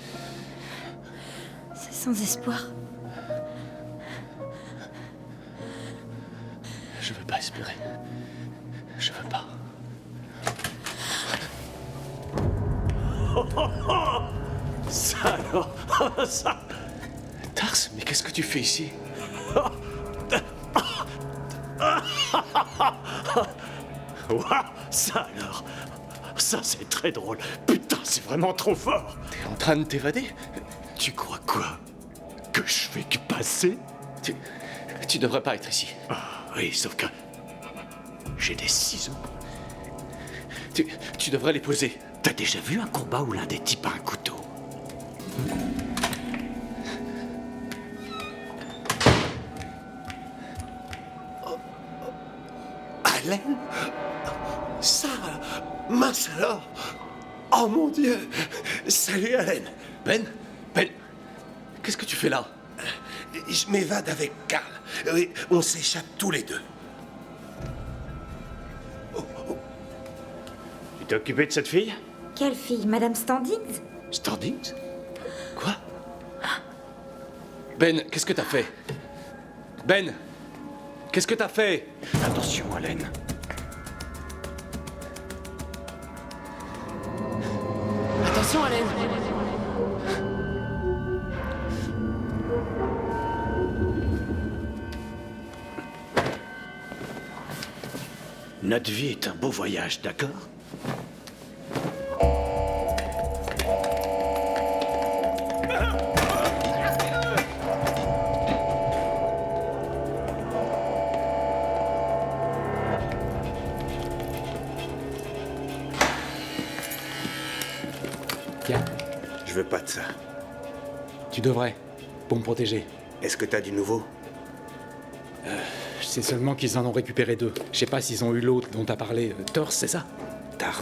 C'est sans espoir. Je veux pas espérer. Je veux pas. Ça alors, ça. Tars, mais qu'est-ce que tu fais ici? Ouah, ça alors. Ça c'est très drôle. Putain, c'est vraiment trop fort. T'es en train de t'évader? Tu crois quoi? Que je fais que passer? Tu devrais pas être ici. Oui, sauf que j'ai des ciseaux. Tu devrais les poser. T'as déjà vu un combat où l'un des types a un couteau? Allen? Ça, mince alors. Oh mon Dieu! Salut, Allen! Ben? Qu'est-ce que tu fais là? Je m'évade avec Carl. Oui, on s'échappe tous les deux. Tu t'es occupé de cette fille? Quelle fille? Madame Standings? Standings? Quoi? Ben, qu'est-ce que t'as fait? Ben! Qu'est-ce que t'as fait? Attention, Allen. Attention, Allen. Notre vie est un beau voyage, d'accord? Tiens, Je veux pas de ça. tu devrais, pour me protéger. Est-ce que t'as du nouveau? Je sais seulement qu'ils en ont récupéré 2. Je sais pas s'ils ont eu l'autre dont t'as parlé. Torse, c'est ça? Tars.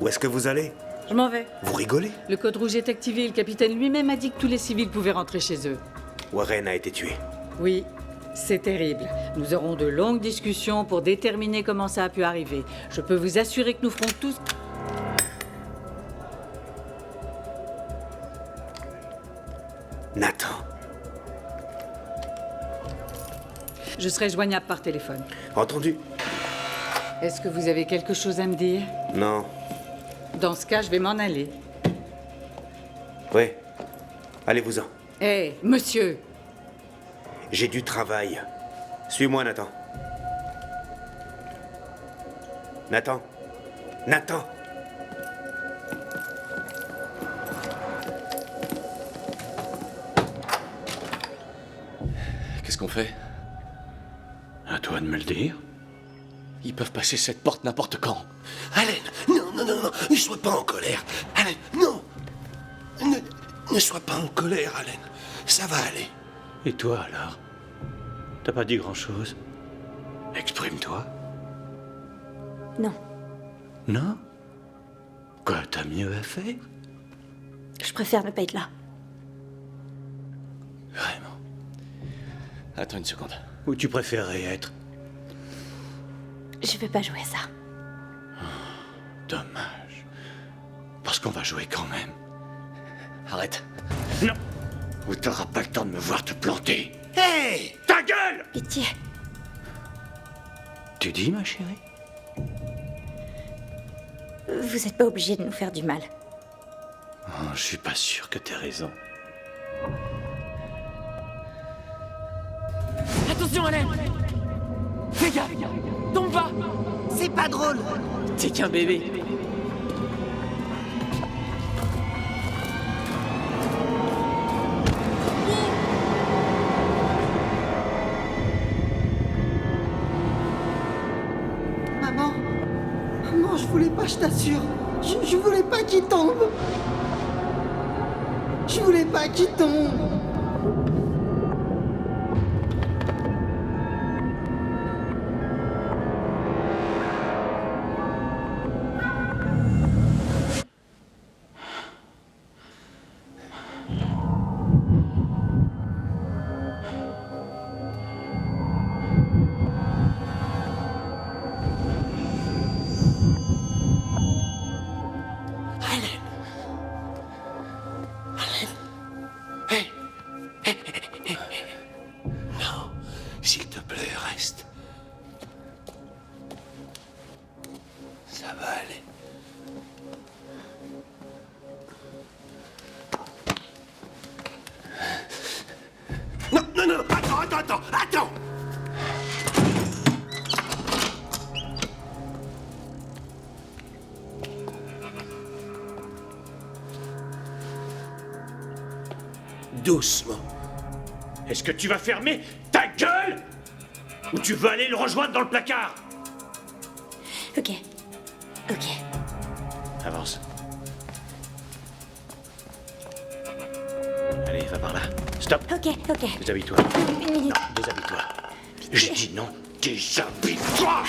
Où est-ce que vous allez? Je m'en vais. Vous rigolez? Le code rouge est activé. Le capitaine lui-même a dit que tous les civils pouvaient rentrer chez eux. Warren a été tué. Oui, c'est terrible. Nous aurons de longues discussions pour déterminer comment ça a pu arriver. Je peux vous assurer que nous ferons tous... Nathan. Je serai joignable par téléphone. Entendu? Est-ce que vous avez quelque chose à me dire? Non. Dans ce cas, je vais m'en aller. Oui. Allez-vous-en. Hé, monsieur! J'ai du travail. Suis-moi, Nathan. Nathan. Nathan. Qu'est-ce qu'on fait? À toi de me le dire. Ils peuvent passer cette porte n'importe quand. Allen, non, ne sois pas en colère. Allen, non! Ne sois pas en colère, Allen. Ça va aller. Et toi, alors? T'as pas dit grand-chose? Exprime-toi. Non. Non? Quoi, t'as mieux à faire? Je préfère ne pas être là. Vraiment? Attends une seconde. Où tu préférerais être? Je veux pas jouer à ça. Dommage. Parce qu'on va jouer quand même. Arrête. Non! Ou t'auras pas le temps de me voir te planter. Hé! Ta gueule! Pitié. Tu dis, ma chérie? Vous êtes pas obligé de nous faire du mal. Oh, je suis pas sûr que t'aies raison. Attention, Allen. Fais gaffe. Tombe pas. C'est pas drôle. T'es qu'un bébé. Maman. Maman, je voulais pas, je t'assure. Je voulais pas qu'il tombe. Je voulais pas qu'il tombe. Non, s'il te plaît, reste. Ça va aller. Non, attends! Doucement. Est-ce que tu vas fermer ta gueule? Ou tu veux aller le rejoindre dans le placard? Ok. Avance. Allez, va par là. Stop. Ok. Déshabille-toi. Une minute. Non, déshabille-toi. Je dis non, déshabille-toi.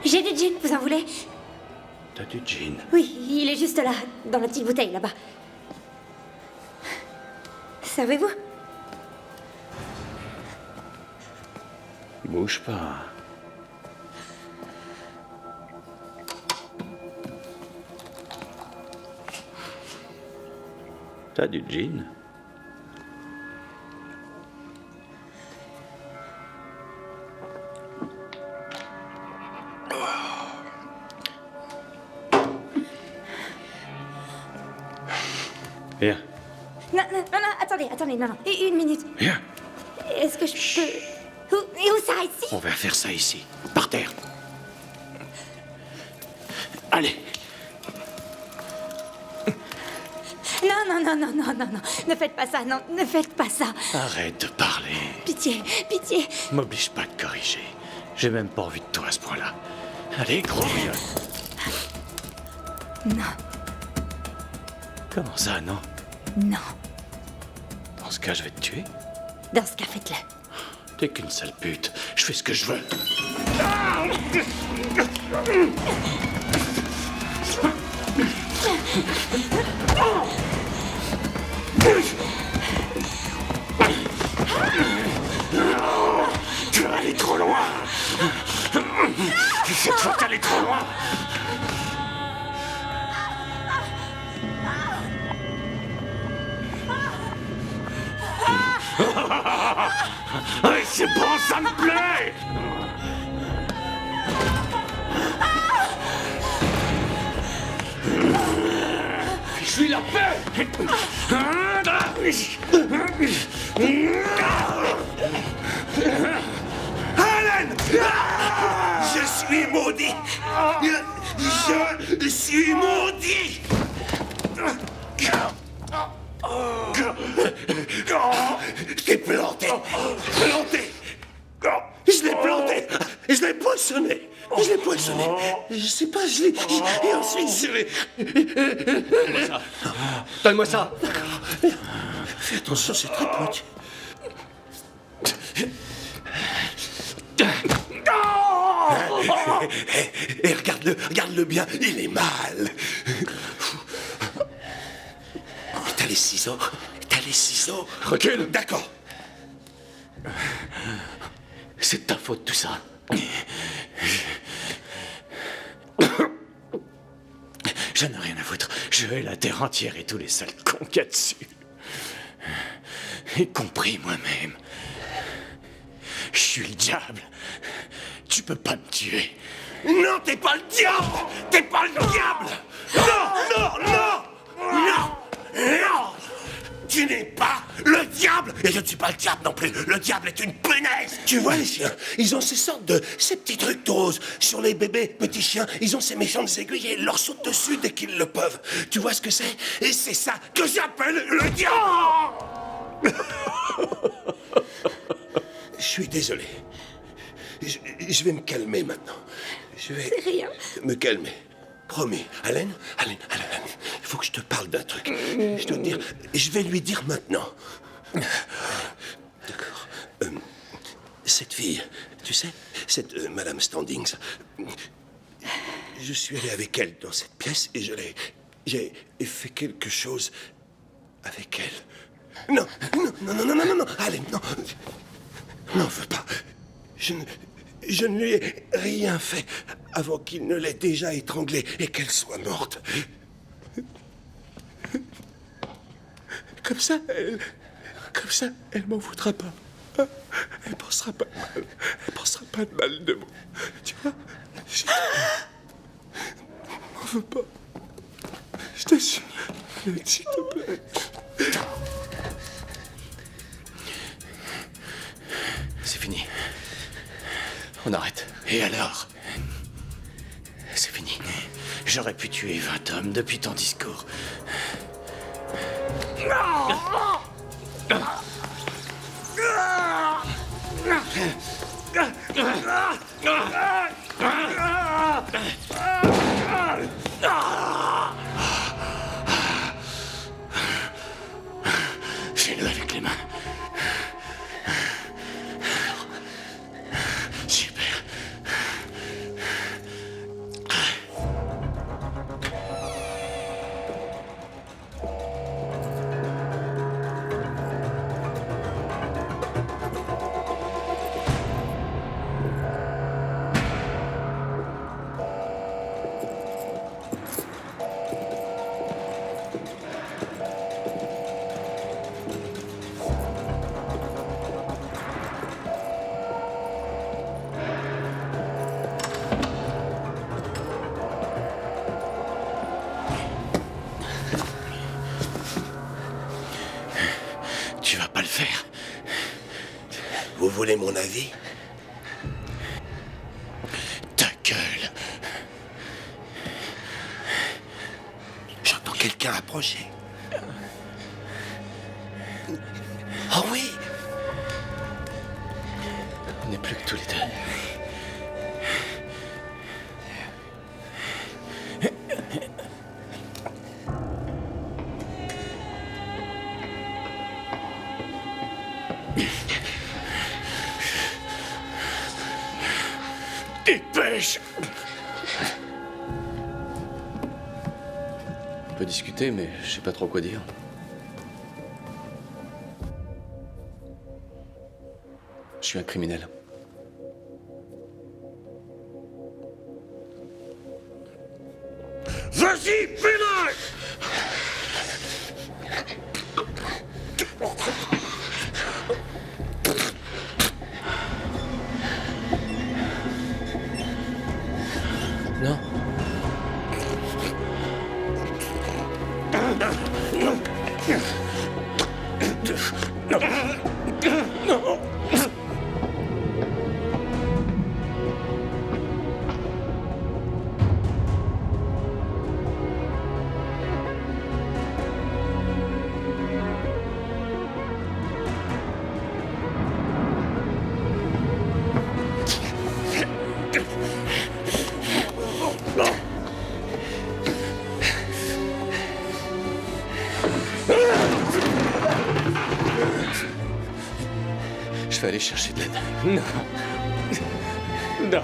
J'ai du gin, vous en voulez? T'as du gin. Oui, il est juste là, dans la petite bouteille, là-bas. Servez-vous? Bouge pas. T'as du gin? Viens. Non, attendez, non. Une minute. Viens. Est-ce que je peux... Où ça, ici? On va faire ça ici, par terre. Allez. Non. Ne faites pas ça, non, ne faites pas ça. Arrête de parler. Pitié. M'oblige pas à te corriger. J'ai même pas envie de toi à ce point-là. Allez, gros viol. Non. Comment ça, non? Non. Dans ce cas, je vais te tuer. Dans ce cas, faites-le. T'es qu'une sale pute. Je fais ce que je veux. Tu vas aller trop loin. Cette fois, t'es allé trop loin. Ouais, c'est bon, ça me plaît. Je suis la paix. Alan! Je suis maudit. Je suis maudit. Je t'ai planté. Je l'ai planté. Je l'ai poissonné. Je sais pas, je l'ai... Et ensuite, je l'ai... Donne-moi ça. D'accord. Fais attention, c'est très pointu. Et regarde-le bien, il est mal. T'as les ciseaux. Recule. D'accord. C'est de ta faute, tout ça. Je n'ai rien à foutre. Je hais la terre entière et tous les sales cons qu'il y a dessus. Y compris moi-même. Je suis le diable. Tu peux pas me tuer. Non, t'es pas le diable. Non. Tu n'es pas le diable. Et je ne suis pas le diable non plus. Le diable est une punaise. Tu vois les chiens, ils ont ces petits trucs roses. Sur les bébés, petits chiens, ils ont ces méchantes aiguilles et ils leur sautent dessus dès qu'ils le peuvent. Tu vois ce que c'est? Et c'est ça que j'appelle le diable. Je suis désolé. Je vais me calmer maintenant. Je vais C'est rien. me calmer. Promis. Hélène, il faut que je te parle d'un truc. Je dois te dire... Je vais lui dire maintenant. D'accord. Cette fille, tu sais, cette Madame Standings, je suis allé avec elle dans cette pièce et j'ai fait quelque chose avec elle. Non, Hélène, non. N'en veux pas. Je ne lui ai rien fait avant qu'il ne l'ait déjà étranglée et qu'elle soit morte. Comme ça, elle m'en voudra pas. Elle pensera pas mal. Elle pensera pas de mal de moi. Tu vois? M'en veux pas. Je t'assure. S'il te plaît. C'est fini. On arrête. Et alors? C'est fini. J'aurais pu tuer 20 hommes depuis ton discours. Fais-le avec les mains. Super. Tu vas pas le faire. Vous voulez mon avis? Ta gueule. J'entends quelqu'un approcher. Oh oui! On n'est plus que tous les deux. Dépêche! On peut discuter, mais je sais pas trop quoi dire. Je suis un criminel. Vas-y, fais-le! Non. Je vais aller chercher de l'aide. Non. Non.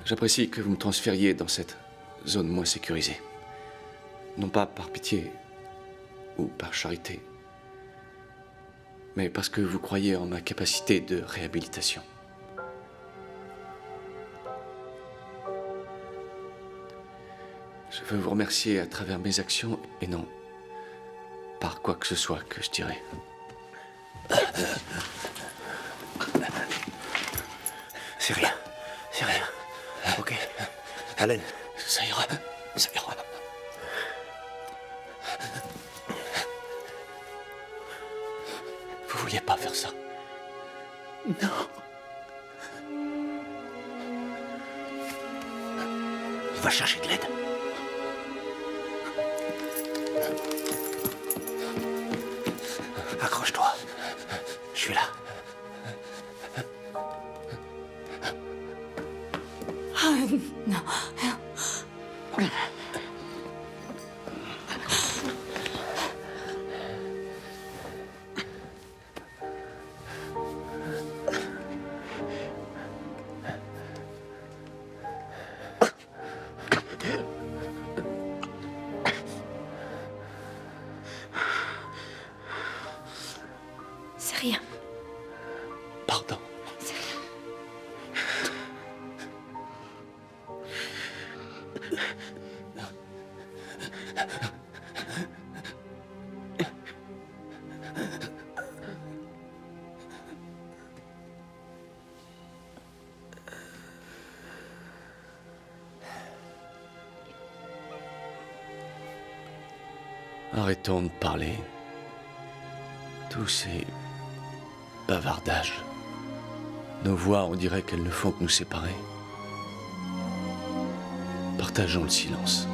J'apprécie que vous me transfériez dans cette zone moins sécurisée. Non pas par pitié ou par charité, mais parce que vous croyez en ma capacité de réhabilitation. Je veux vous remercier à travers mes actions et non par quoi que ce soit que je dirais. C'est rien. C'est rien. Ok. Allen. Ça ira. Ça ira. Vous vouliez pas faire ça. Non. On va chercher de l'aide. Accroche-toi. Je suis là. Ah, non. C'est rien. Pardon. C'est rien. Arrêtons de parler. Tous ces bavardages. Nos voix, on dirait qu'elles ne font que nous séparer. Partageons le silence.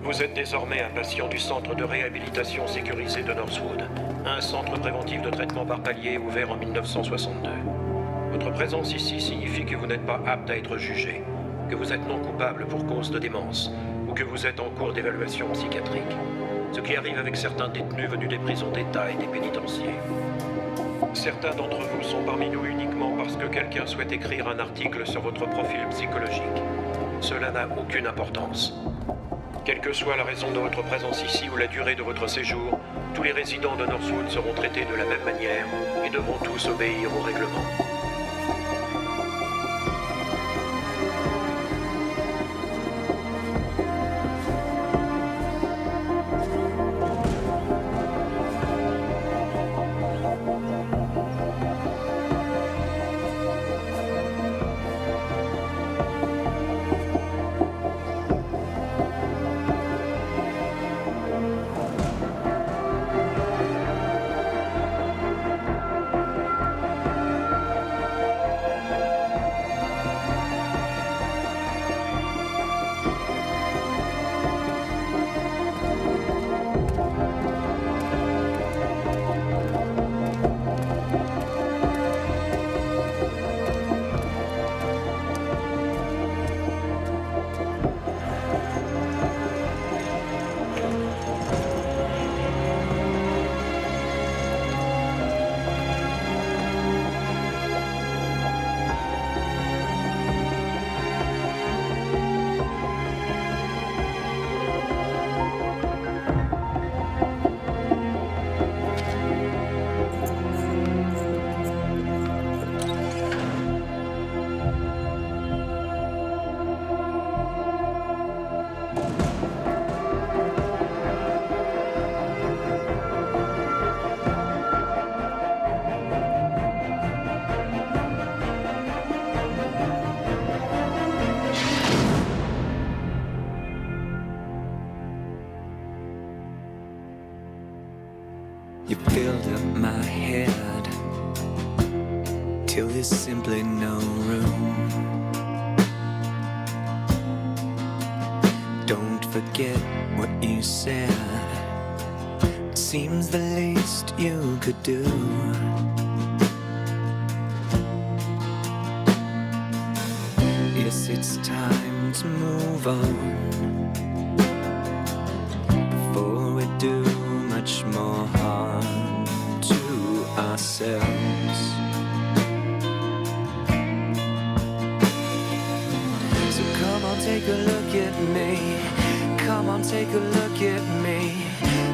Vous êtes désormais un patient du centre de réhabilitation sécurisé de Northwood, un centre préventif de traitement par palier ouvert en 1962. Votre présence ici signifie que vous n'êtes pas apte à être jugé, que vous êtes non coupable pour cause de démence, ou que vous êtes en cours d'évaluation psychiatrique. Ce qui arrive avec certains détenus venus des prisons d'État et des pénitenciers. Certains d'entre vous sont parmi nous uniquement parce que quelqu'un souhaite écrire un article sur votre profil psychologique. Cela n'a aucune importance. Quelle que soit la raison de votre présence ici ou la durée de votre séjour, tous les résidents de Northwood seront traités de la même manière et devront tous obéir au règlement. You filled up my head till there's simply no room. Don't forget what you said. It seems the least you could do. Yes, it's time to move on before we do much more harm to ourselves. So come on, take a look at me. Come on, take a look at me.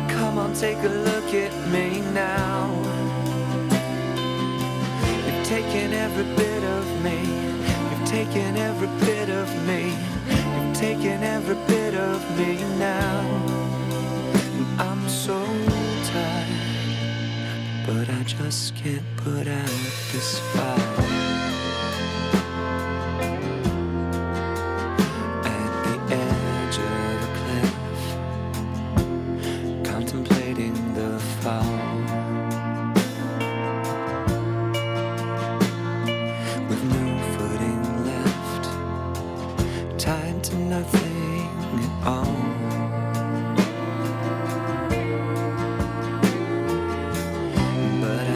Come on, take a look at me now. You've taken every bit of me. You've taken every bit of me. You've taken every bit of me now. I'm so tired, but I just can't put out this fire. At the edge of a cliff, contemplating the fall, with no footing left, tied to nothing at all.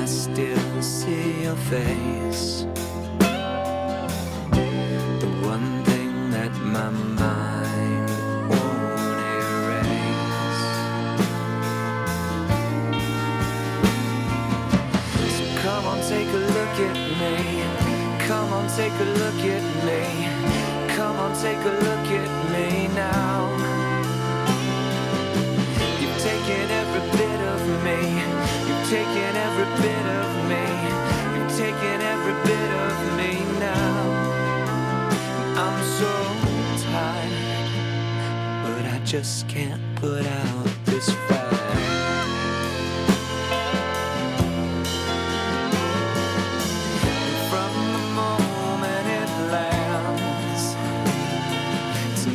Still Come on, take a look at me. Come on, take a look at me now. You've taken every bit of me. You've taken every bit of me. You've taken every bit of me now. I'm so tired, but I just can't put out this fire.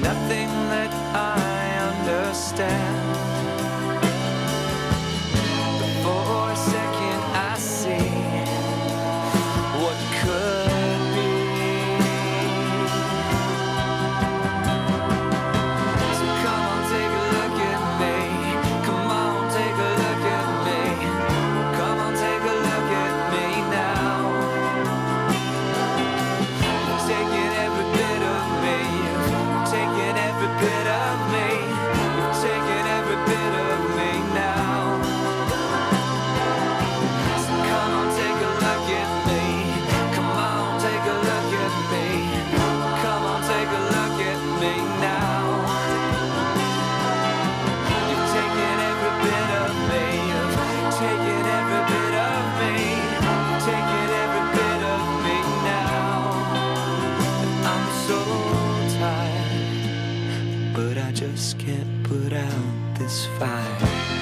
Nothing that I understand. But for a second I see what could be. So come on, take a look at me. Come on, take a look at me. Come on, take a look at me now. You've taken every bit of me. Taking every bit of me. You've taken every bit of me now. So come on, take a look at me. Come on, take a look at me. Come on, take a look at me now. You've taken every bit of me. You've taken every bit of me. You've taken every bit of me now. I'm so tired, but I just can't put out this fire.